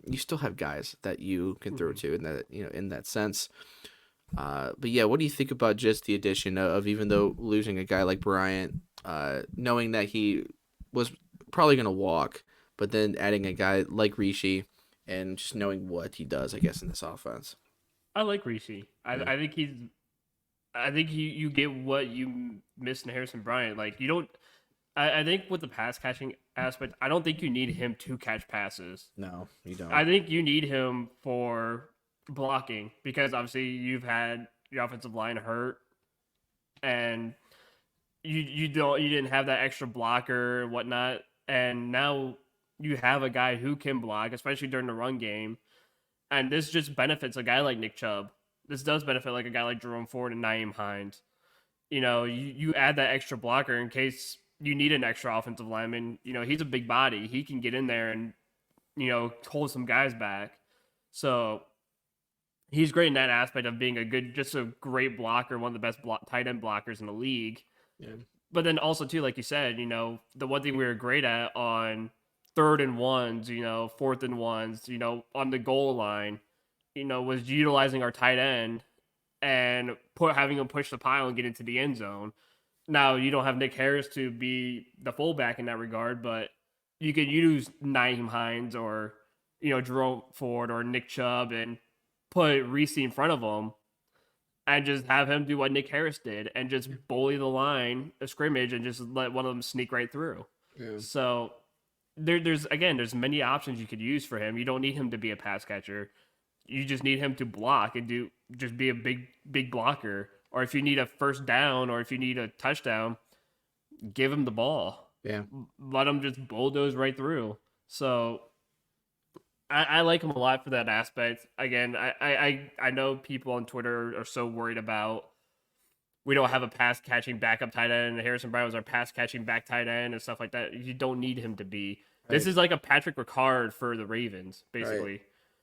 you still have guys that you can throw Mhm. to in that in that sense. But yeah, what do you think about just the addition of even though losing a guy like Bryant, knowing that he was probably going to walk, but then adding a guy like Rishi and just knowing what he does, I guess, in this offense. I like Rishi. Yeah. I think he's. I think you get what you missed in Harrison Bryant. Like you don't. I think with the pass catching aspect, I don't think you need him to catch passes. No, you don't. I think you need him for blocking because obviously you've had your offensive line hurt and you didn't have that extra blocker and whatnot, and now you have a guy who can block, especially during the run game, and this just benefits a guy like Nick Chubb. This does benefit like a guy like Jerome Ford and Naeem Hines. You add that extra blocker in case you need an extra offensive lineman. He's a big body. He can get in there and hold some guys back. So he's great in that aspect of being just a great blocker, one of the best tight end blockers in the league. Yeah. But then also too, like you said, the one thing we were great at on third and ones, fourth and ones, on the goal line, was utilizing our tight end and having him push the pile and get into the end zone. Now you don't have Nick Harris to be the fullback in that regard, but you could use Naeem Hines or Jerome Ford or Nick Chubb and put Reese in front of him and just have him do what Nick Harris did and just bully the line of scrimmage and just let one of them sneak right through. Yeah. So there's many options you could use for him. You don't need him to be a pass catcher. You just need him to block and just be a big blocker. Or if you need a first down or if you need a touchdown, give him the ball. Yeah. Let him just bulldoze right through. So I like him a lot for that aspect. Again, I know people on Twitter are so worried about we don't have a pass catching backup tight end. Harrison Bryant was our pass catching back tight end and stuff like that. You don't need him to be. This Right. is like a Patrick Ricard for the Ravens, Right. basically.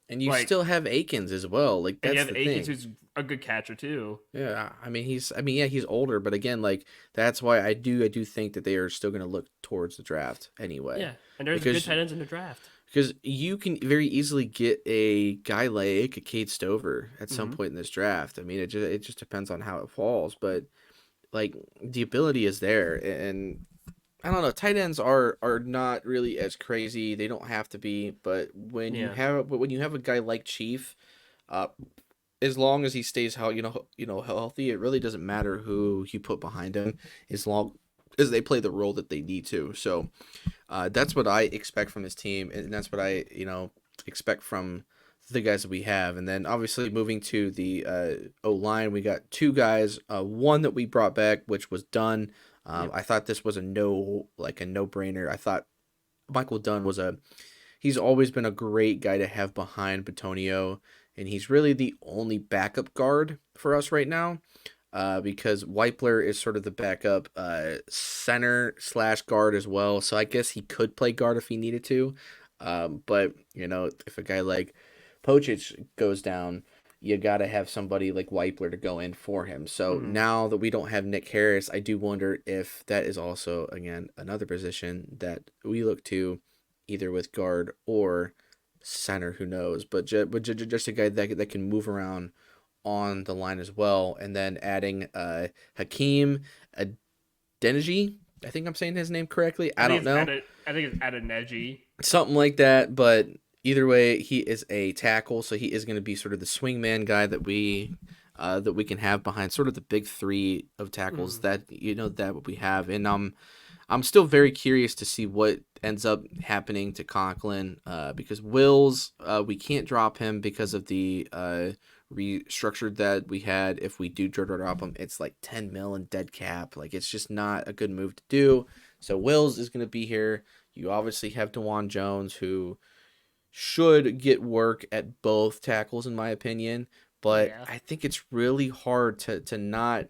And you Like, still have Akins as well. Like and you that's have the Akins, thing. who's a good catcher too. Yeah, yeah, he's older, but again, like that's why I do think that they are still going to look towards the draft anyway. Yeah, and there's good Because tight ends in the draft. because you can very easily get a guy like a Cade Stover at some Mm-hmm. point in this draft. I mean, it just depends on how it falls, but like the ability is there, and I don't know. Tight ends are not really as crazy. They don't have to be, but Yeah, when you have a guy like Chief, uh, as long as he stays how healthy, it really doesn't matter who you put behind him, as long as they play the role that they need to. So that's what I expect from this team, and that's what I expect from the guys that we have. And then obviously moving to the O line, we got two guys. One that we brought back, which was Dunn. yep. I thought this was a no brainer. I thought Michael Dunn was he's always been a great guy to have behind Batonio, and he's really the only backup guard for us right now. Because Weipler is sort of the backup center slash guard as well. So I guess he could play guard if he needed to. But if a guy like Pocic goes down, you got to have somebody like Weipler to go in for him. So Mm-hmm. now that we don't have Nick Harris, I do wonder if that is also, again, another position that we look to either with guard or center, who knows. Just a guy that can move around on the line as well. And then adding Hakeem Adeniji. I think I'm saying his name correctly. I don't know. I think it's Adeneji. Something like that, but either way, he is a tackle, so he is going to be sort of the swingman guy that we can have behind sort of the big three of tackles Mm-hmm. that we have. And I'm still very curious to see what ends up happening to Conklin because Wills, we can't drop him because of the restructured that we had. If we do drop him, it's like 10 mil in dead cap. Like it's just not a good move to do. So Wills is going to be here. You obviously have DeJuan Jones, who should get work at both tackles, in my opinion. But Yeah. I think it's really hard to not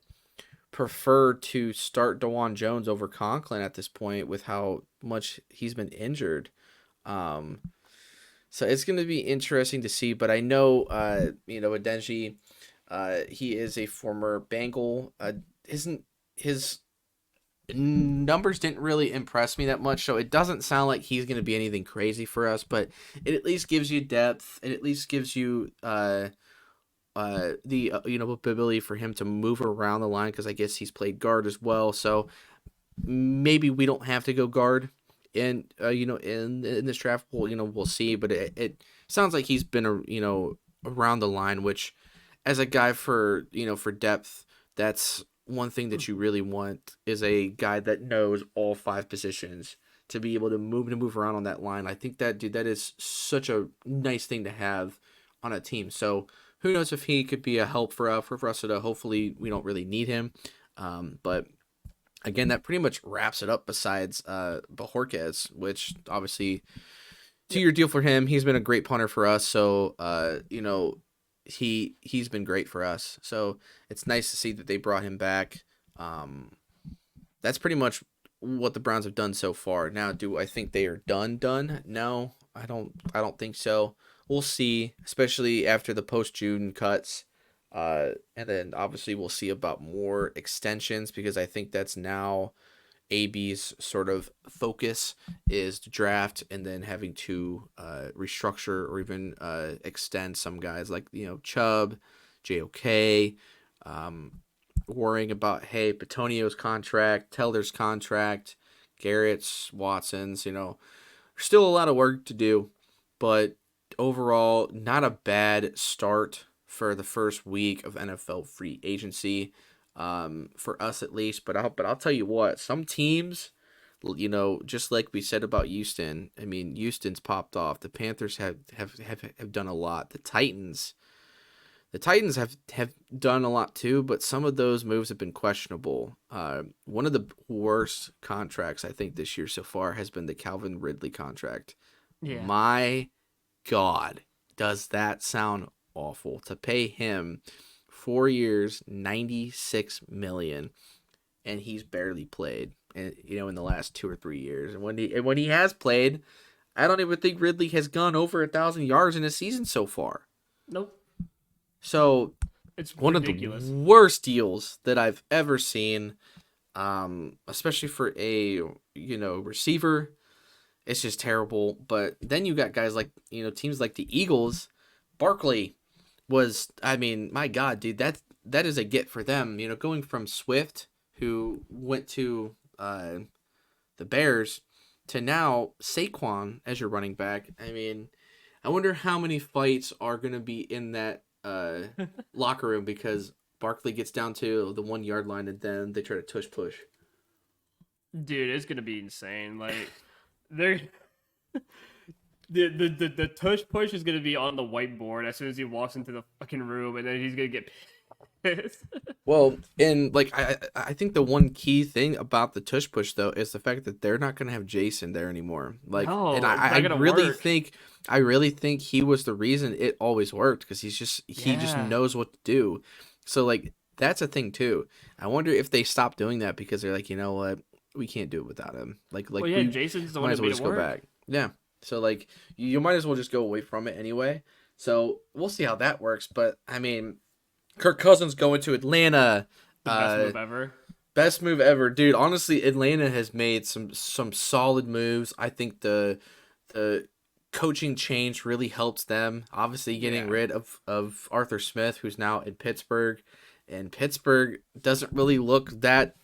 prefer to start DeJuan Jones over Conklin at this point with how much he's been injured. Um, so it's going to be interesting to see. But I know, Adenji, he is a former Bengal. Isn't his numbers didn't really impress me that much, so it doesn't sound like he's going to be anything crazy for us, but it at least gives you depth. It at least gives you the ability for him to move around the line because I guess he's played guard as well. So maybe we don't have to go guard in in this draft. We'll see, but it sounds like he's been around the line, which as a guy for depth, that's one thing that you really want is a guy that knows all five positions to be able to move around on that line. I think that dude, that is such a nice thing to have on a team. So who knows if he could be a help for us to hopefully we don't really need him. But again, that pretty much wraps it up besides Bajorquez, which obviously 2-year deal for him. He's been a great punter for us. So he's been great for us. So it's nice to see that they brought him back. That's pretty much what the Browns have done so far. Now, do I think they are done? No, I don't think so. We'll see, especially after the post-June cuts. And then obviously we'll see about more extensions because I think that's now AB's sort of focus is to draft and then having to restructure or even extend some guys like Chubb, JOK, worrying about Petonio's contract, Teller's contract, Garrett's, Watson's. There's still a lot of work to do, but overall not a bad start for the first week of NFL free agency. For us at least. But I'll tell you what, some teams, just like we said about Houston. I mean, Houston's popped off. The Panthers have done a lot. The Titans have done a lot too, but some of those moves have been questionable. One of the worst contracts I think this year so far has been the Calvin Ridley contract. Yeah. My God, does that sound awful to pay him 4 years, $96 million, and he's barely played, in the last 2 or 3 years. And when he has played, I don't even think Ridley has gone over 1,000 yards in a season so far. Nope. So it's one ridiculous. Of the worst deals that I've ever seen, especially for a receiver. It's just terrible. But then you got guys like teams like the Eagles, Barkley. My God, dude, that is a get for them. Going from Swift, who went to the Bears, to now Saquon as your running back. I wonder how many fights are going to be in that locker room because Barkley gets down to the 1 yard line and then they try to tush push. Dude, it's going to be insane. Like, they're... The tush push is gonna be on the whiteboard as soon as he walks into the fucking room, and then he's gonna get pissed. Well, and I think the one key thing about the tush push though is the fact that they're not gonna have Jason there anymore. And I really think he was the reason it always worked because he just knows what to do. So that's a thing too. I wonder if they stop doing that because they're like, you know what, we can't do it without him. Jason's the one that made it work. Go back. Yeah. So you might as well just go away from it anyway. So we'll see how that works. But Kirk Cousins going to Atlanta. The best move ever. Best move ever, dude. Honestly, Atlanta has made some solid moves. I think the coaching change really helps them. Obviously, getting rid of Arthur Smith, who's now in Pittsburgh, and Pittsburgh doesn't really look that.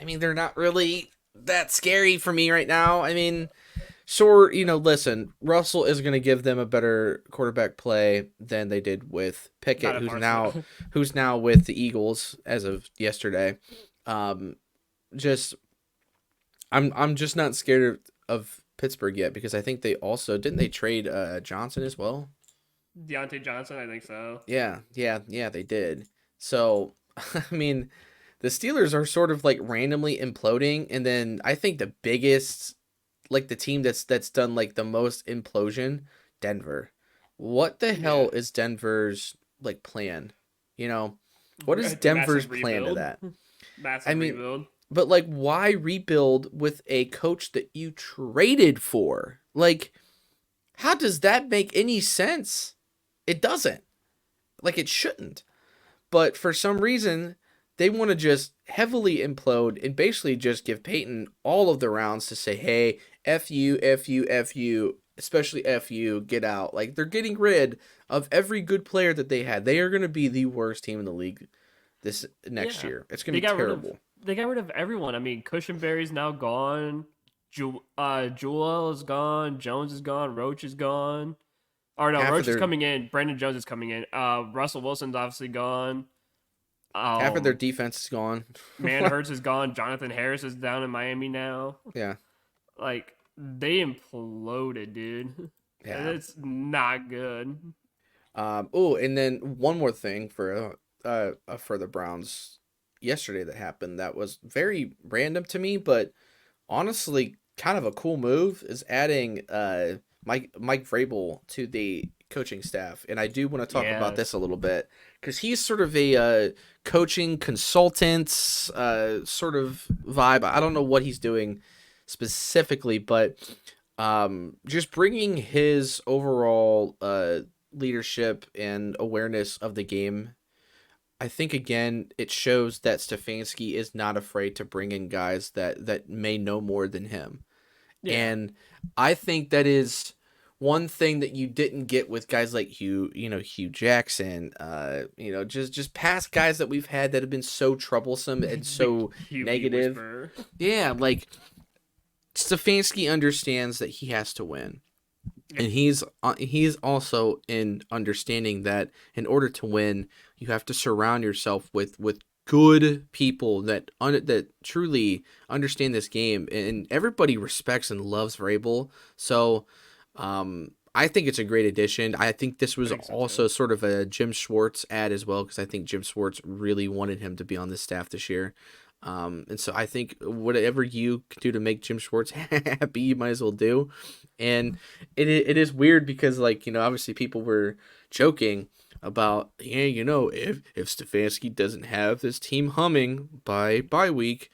They're not really that scary for me right now. Sure, listen, Russell is going to give them a better quarterback play than they did with Pickett, who's now with the Eagles as of yesterday. I'm just not scared of Pittsburgh yet because I think they also didn't they trade Johnson as well? Deontay Johnson, I think so. Yeah, they did. So, the Steelers are sort of randomly imploding, and then I think the biggest, the team that's done the most implosion, Denver. What the hell is Denver's plan? What is Denver's plan to that? Massive rebuild. But why rebuild with a coach that you traded for? How does that make any sense? It doesn't. It shouldn't. But for some reason, they want to just heavily implode and basically just give Peyton all of the rounds to say, hey, F you, F you, F you, especially F you, get out. Like, they're getting rid of every good player that they had. They are going to be the worst team in the league this next Yeah, year. It's going they to be got rid of terrible. they got rid of everyone. I mean, Cushionberry's now gone. Jewel is gone. Jones is gone. Roach is gone. Or no, Half of Roach is their coming in. Brandon Jones is coming in. Russell Wilson's obviously gone. half of their Um, defense is gone. Manhurts is gone. Jonathan Harris is down in Miami now. Yeah. Like they imploded, dude. And Yeah. it's not good. Oh, and then one more thing for the Browns yesterday that happened that was very random to me, but honestly kind of a cool move is adding Mike Vrabel to the coaching staff, and I do want to talk about this Yes. a little bit because he's sort of a coaching consultant sort of vibe. I don't know what he's doing specifically, but just bringing his overall leadership and awareness of the game. I think again it shows that Stefanski is not afraid to bring in guys that may know more than him. Yeah. And I think that is one thing that you didn't get with guys like Hugh Jackson, just past guys that we've had that have been so troublesome and The so QB negative. whisperer. Yeah, like Stefanski understands that he has to win. Yep. And he's also in understanding that in order to win, you have to surround yourself with good people that truly understand this game, and everybody respects and loves Vrabel. So, I think it's a great addition. I think this I was think so also too. sort of a Jim Schwartz ad as well because I think Jim Schwartz really wanted him to be on the staff this year. And so I think whatever you can do to make Jim Schwartz happy, you might as well do. And it is weird because obviously people were joking about if Stefanski doesn't have this team humming by bye week,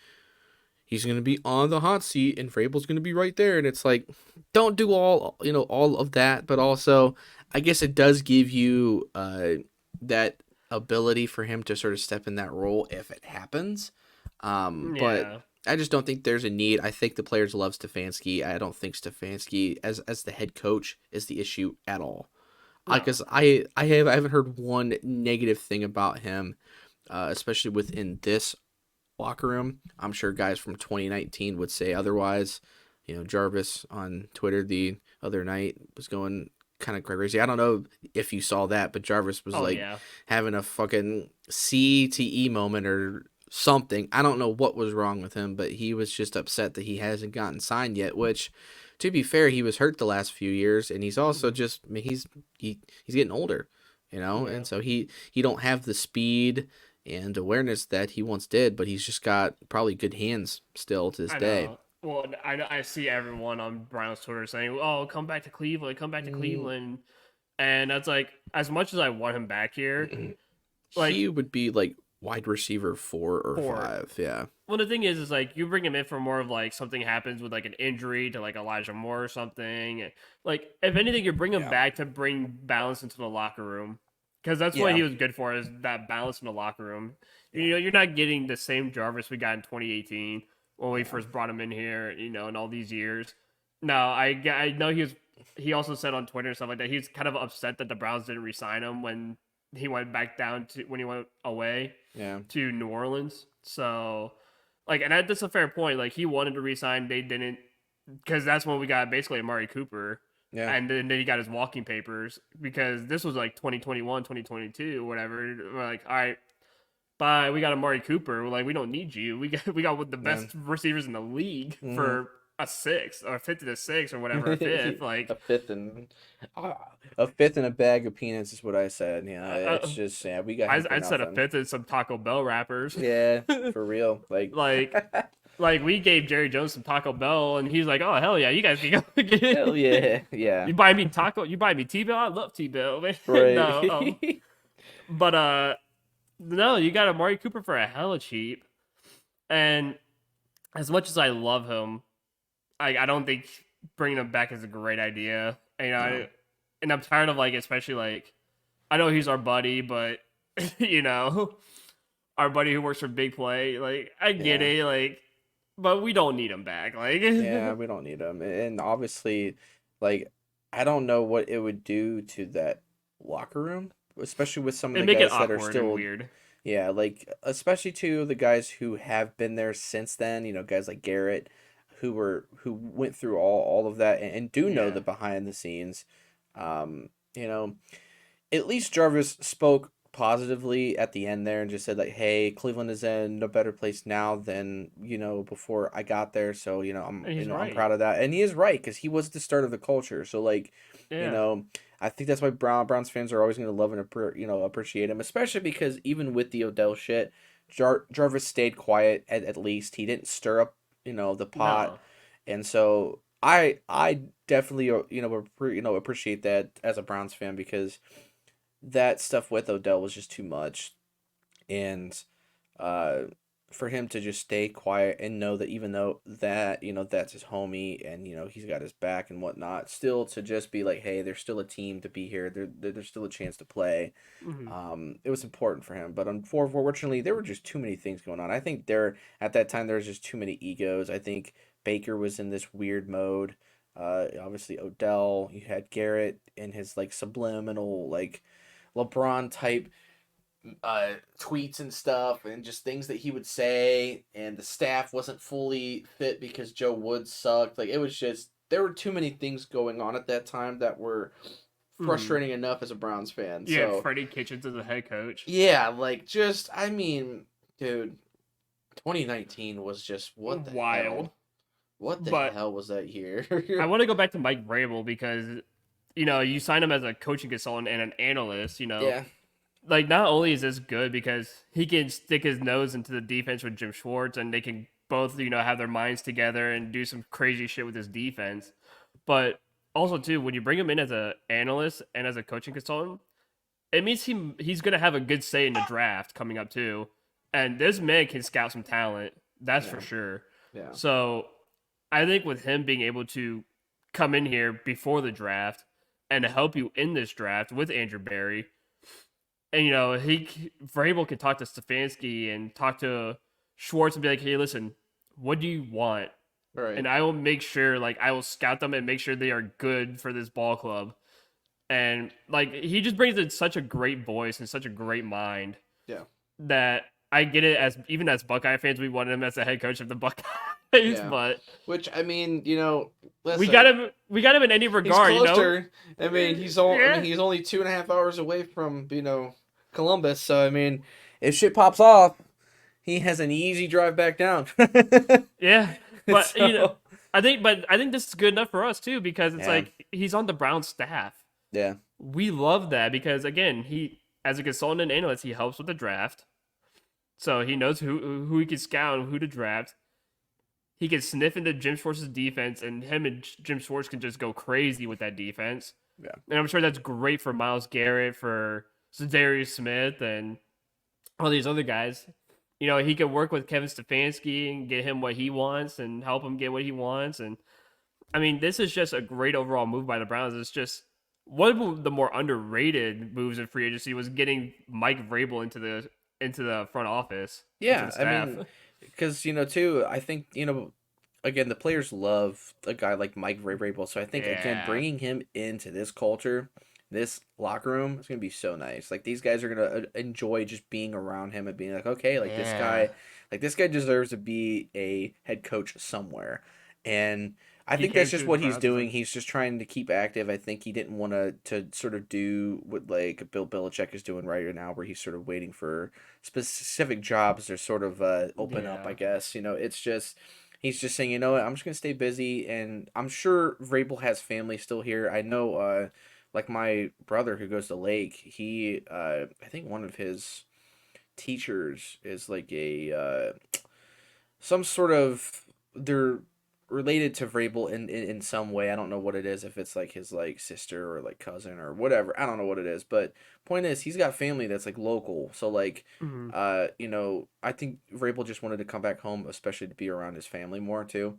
he's gonna be on the hot seat and Vrabel's gonna be right there. And it's like, don't do all of that, but also I guess it does give you that ability for him to sort of step in that role if it happens. But Yeah. I just don't think there's a need. I think the players love Stefanski. I don't think Stefanski as the head coach is the issue at all. No. Because I haven't heard one negative thing about him, especially within this locker room. I'm sure guys from 2019 would say otherwise. Jarvis on Twitter the other night was going kind of crazy. I don't know if you saw that, but Jarvis was Oh like yeah. having a fucking CTE moment or something. I don't know what was wrong with him, but he was just upset that he hasn't gotten signed yet, which to be fair, he was hurt the last few years and he's also just I mean, he's getting older, Yeah. and so he don't have the speed and awareness that he once did, but he's just got probably good hands still to this I day. know. Well, I see everyone on Brown's Twitter saying, "Oh, come back to Cleveland, come back to Mm, Cleveland," and that's like, as much as I want him back here, he like would be like wide receiver 4 or 5. for Yeah. well, the thing is like you bring him in for more of like something happens with like an injury to like Elijah Moore or something. Like if anything, you bring him Yeah. back to bring balance into the locker room because that's what Yeah. he was good for is that balance in the locker room. You're not getting the same Jarvis we got in 2018 when we Yeah. first brought him in here. In all these years. No, I know he was. He also said on Twitter and stuff like that he's kind of upset that the Browns didn't re-sign him when he went back down to when he went away Yeah. to New Orleans. So, like, and that's a fair point. Like, he wanted to resign, they didn't, because that's when we got basically Amari Cooper, Yeah. and then he got his walking papers because this was like 2021, 2022, whatever. We're like, all right, bye. We got Amari Cooper. We're like, we don't need you. We got one of the Yeah. best receivers in the league Mhm. for a sixth or a fifth to the sixth or whatever, a fifth. a Like, fifth and uh, a fifth and a bag of peanuts is what I said. Yeah, uh, it's just we got him for I said a nothing. fifth and some Taco Bell wrappers. Yeah, for real. Like, Like, like we gave Jerry Jones some Taco Bell, and he's like, "Oh hell yeah, you guys can go hell get." yeah, yeah, You buy me taco? You buy me T-bill? I love T-bill, man. right. No, but no, you got Amari Cooper for a hella cheap, and as much as I love him, I don't think bringing him back is a great idea. No. And I'm tired of like, especially like, I know he's our buddy, but you know, our buddy who works for Big Play. Like, I get Yeah. it, like, but we don't need him back. Like, Yeah, we don't need him. And obviously, like, I don't know what it would do to that locker room, especially with some of it the make it guys that are awkward and still, weird. yeah, like, especially to the guys who have been there since then, guys like Garrett, who went through all of that and do know Yeah. the behind the scenes. Um, you know, at least Jarvis spoke positively at the end there and just said like, "Hey, Cleveland is in no better place now than before I got there." So I'm And he's I'm right. proud of that, and he is right because he was the start of the culture. So like, you Yeah. know, I think that's why Browns fans are always going to love and appreciate him, especially because even with the Odell shit, Jarvis stayed quiet at least. He didn't stir up the pot, No. and so I definitely appreciate that as a Browns fan because that stuff with Odell was just too much. And uh, for him to just stay quiet and know that even though that, that's his homie and, he's got his back and whatnot, still to just be like, hey, there's still a team to be here. There's still a chance to play. Hmm. It was important for him. But unfortunately, there were just too many things going on. I think at that time, there was just too many egos. I think Baker was in this weird mode. Obviously Odell, you had Garrett in his like subliminal like LeBron type tweets and stuff, and just things that he would say, and the staff wasn't fully fit because Joe Woods sucked. Like it was just there were too many things going on at that time that were Hmm. frustrating enough as a Browns fan. You had So Freddie Kitchens as a head coach. yeah, like just I mean, dude, 2019 was just what the Wild. hell? What the But hell was that year? I want to go back to Mike Vrabel because, you sign him as a coaching consultant and an analyst, Yeah, like not only is this good because he can stick his nose into the defense with Jim Schwartz and they can both, have their minds together and do some crazy shit with his defense. But also too, when you bring him in as an analyst and as a coaching consultant, it means he's gonna have a good say in the draft coming up too. And this man can scout some talent, that's for yeah, sure. yeah, So I think with him being able to come in here before the draft and to help you in this draft with Andrew Barry, and Vrabel could talk to Stefanski and talk to Schwartz and be like, "Hey, listen, what do you want?" right, And I will make sure, like, I will scout them and make sure they are good for this ball club. And like, he just brings in such a great voice and such a great mind yeah, that I get it. As even as Buckeye fans, we wanted him as the head coach of the Buckeyes, yeah. but Which I mean, we got listen. him. We got him in any He's regard. closer. I mean, Yeah, he's only 2.5 hours away from Columbus. So I mean, if shit pops off, he has an easy drive back down. yeah. But So I think this is good enough for us too because it's yeah, like he's on the Brown staff. yeah, We love that because again, he as a consultant and analyst, he helps with the draft, so he knows who he can scout and who to draft. He can sniff into Jim Schwartz's defense, and him and Jim Schwartz can just go crazy with that defense. yeah, And I'm sure that's great for Myles Garrett, for Zadarius Smith, and all these other guys. He could work with Kevin Stefanski and get him what he wants and help him get what he wants. And I mean, this is just a great overall move by the Browns. It's just one of the more underrated moves in free agency was getting Mike Vrabel into the front office, into yeah. the I staff. mean, because too, I think again the players love a guy like Mike Vrabel. So I think again Yeah, bringing him into this culture, this locker room, is gonna be so nice. Like these guys are gonna enjoy just being around him and being like, okay, yeah. like this guy deserves to be a head coach somewhere, and I He think that's came just to the what he's Browns. It's doing. like, He's just trying to keep active. I think he didn't want to sort of do what like Bill Belichick is doing right now, where he's sort of waiting for specific jobs to sort of open up. I yeah, guess it's just he's just saying, what, I'm just gonna stay busy, and I'm sure Vrabel has family still here. I know, like my brother who goes to Lake, I think one of his teachers is like a some sort of they're related to Vrabel in some way. I don't know what it is, if it's like his like sister or like cousin or whatever. I don't know what it is, but point is he's got family that's like local. So like hmm, I think Vrabel just wanted to come back home, especially to be around his family more too.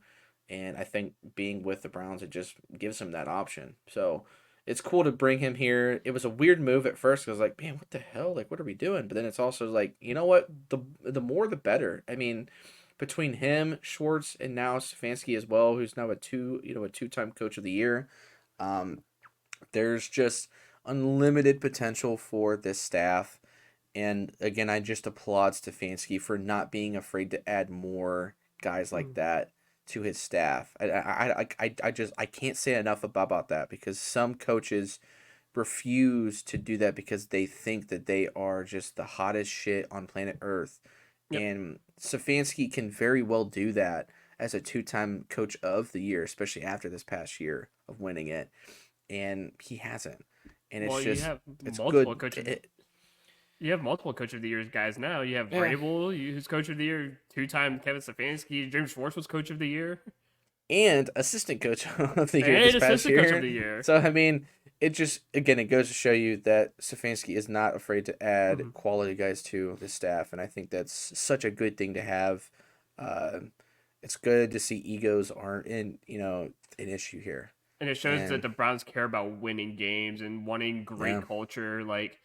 And I think being with the Browns, it just gives him that option. So it's cool to bring him here. It was a weird move at first. I was like, man, what the hell? Like, what are we doing? But then it's also like, you know what? The more the better. I mean, between him, Schwartz, and now Stefanski as well, who's now a two-time coach of the year. Um, there's just unlimited potential for this staff. And again, I just applaud Stefanski for not being afraid to add more guys like Mm. that to his staff. I can't say enough about that because some coaches refuse to do that because they think that they are just the hottest shit on planet Earth. Yep. And Stefanski can very well do that as a two-time coach of the year, especially after this past year of winning it. And he hasn't. And it's Well, just it's good. You have multiple coach of the year guys now. You have Yeah. Vrabel, who's coach of the year, 2-time Kevin Stefanski, James Schwartz was coach of the year, And assistant coach of the year and this past assistant coach of year. the year. So I mean, it just again it goes to show you that Stefanski is not afraid to add Mhm. quality guys to the staff, and I think that's such a good thing to have. Uh, it's good to see egos aren't an issue here. And it shows that And the Browns care about winning games and wanting yeah, great culture. Like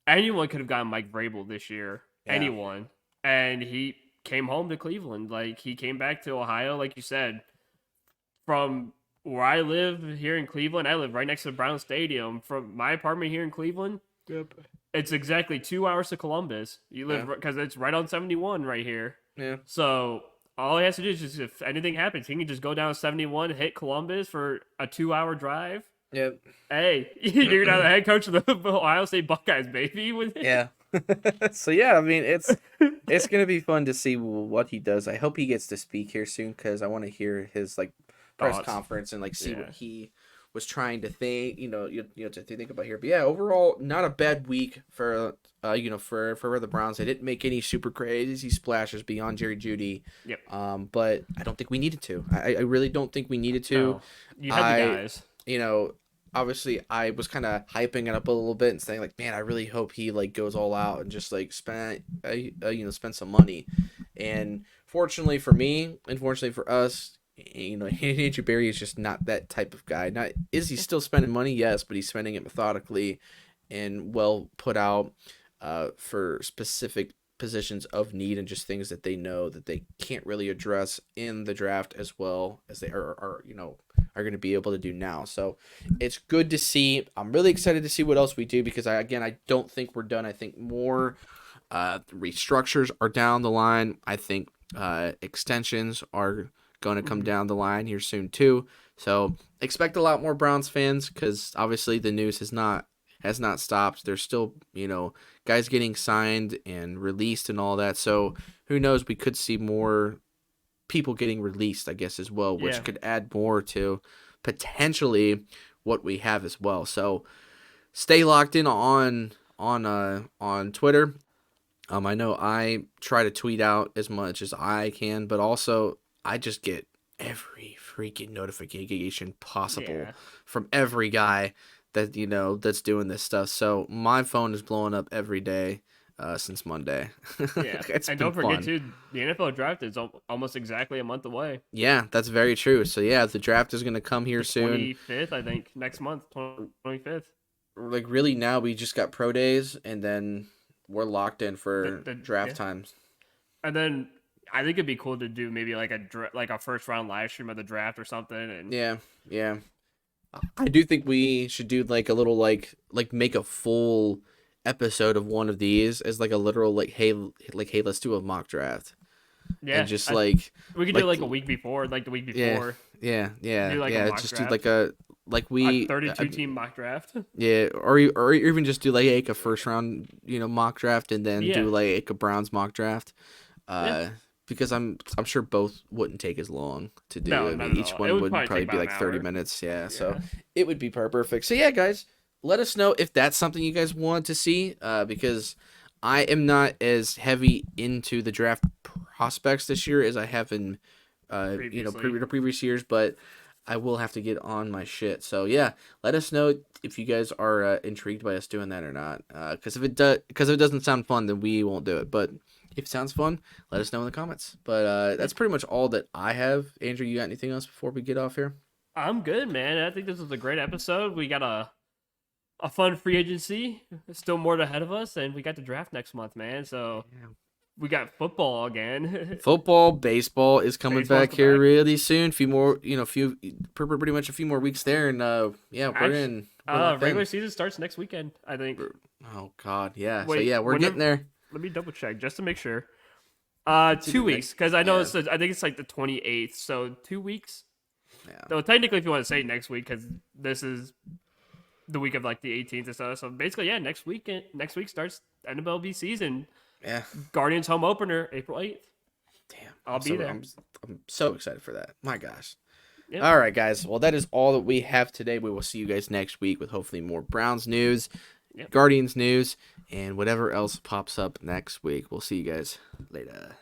anyone could have gotten Mike Vrabel this year, yeah, anyone, and he came home to Cleveland. Like he came back to Ohio, like you said, from where I live here in Cleveland. I live right next to the Brown Stadium. From my apartment here in Cleveland, yep, it's exactly 2 hours to Columbus. You live yeah, because it's right on 71 right here. yeah, So all he has to do is just if anything happens, he can just go down 71, hit Columbus for a 2 hour drive. yep, Hey, you're now the head coach of the Ohio State Buckeyes, baby. With it. yeah. So yeah, I mean it's gonna be fun to see what he does. I hope he gets to speak here soon because I want to hear his like press Thoughts. conference and like see what Yeah. he was trying to think. To think about here. But yeah, overall, not a bad week for for the Browns. They didn't make any super crazy splashes beyond Jerry Judy. Yep. But I don't think we needed to. I really don't think we needed to. No, you have the I guys. you know, obviously I was kind of hyping it up a little bit and saying like, man, I really hope he like goes all out and just like spend some money. And fortunately for me, unfortunately for us, Andrew Barry is just not that type of guy. Not is he still spending money? Yes, but he's spending it methodically and well put out for specific positions of need and just things that they know that they can't really address in the draft as well as they are going to be able to do now. So it's good to see. I'm really excited to see what else we do because I don't think we're done. I think more restructures are down the line. I think extensions are going to come down the line here soon too. So expect a lot more Browns fans because obviously the news has not stopped. There's still guys getting signed and released and all that. So who knows? We could see more people getting released, I guess, as well, which Yeah. could add more to potentially what we have as well. So stay locked in on Twitter. I know I try to tweet out as much as I can, but also I just get every freaking notification possible Yeah. from every guy that that's doing this stuff. So my phone is blowing up every day since Monday. Yeah. It's And been don't forget fun. too, the NFL draft is almost exactly a month away. Yeah, that's very true. So yeah, the draft is gonna come here The soon. 25th, I think, next month, 25th. Like really now we just got pro days and then we're locked in for draft Yeah. times. And then I think it'd be cool to do maybe like a first round live stream of the draft or something. And Yeah, yeah. I do think we should do like a little like make a full episode of one of these as like a literal hey let's do a mock draft yeah, and just like we could do like like a week before, like the week yeah before, yeah do like a yeah mock just draft. do like a like A we 32 team mock draft. yeah or even just do like a first round mock draft and then Yeah. do like a Browns mock draft Yeah. because I'm sure both wouldn't take as long to do. No, I not mean, at each all. one It would would probably probably take be about like an 30 hour. minutes. Yeah, so Yeah. it would be perfect. So yeah, guys, let us know if that's something you guys want to see because I am not as heavy into the draft prospects this year as I have in Previously. previous years, but I will have to get on my shit. So yeah, let us know if you guys are intrigued by us doing that or not. Because if it doesn't sound fun, then we won't do it. But if it sounds fun, let us know in the comments. But that's pretty much all that I have. Andrew, you got anything else before we get off here? I'm good, man. I think this was a great episode. We got a fun free agency. Still more ahead of us, and we got the draft next month, man. So we got football again. Football, baseball is coming Baseball's back here back. really soon. Few more, pretty much a few more weeks there, and yeah, we're Actu- in. We're locked in. Regular season starts next weekend, I think. Oh God, yeah. So Wait, yeah, we're getting there. Let me double check just to make sure. 2 the weeks, next- because I know yeah. I think it's like the 28th. So 2 weeks. Yeah. So technically, if you want to say next week, because this is the week of like the 18th or so. So basically, yeah, next week starts NMLB season. Yeah. Guardians home opener, April 8th. Damn. I'll be there. I'm so excited for that. My gosh. Yep. All right, guys. Well, that is all that we have today. We will see you guys next week with hopefully more Browns news, Yep. Guardians news, and whatever else pops up next week. We'll see you guys later.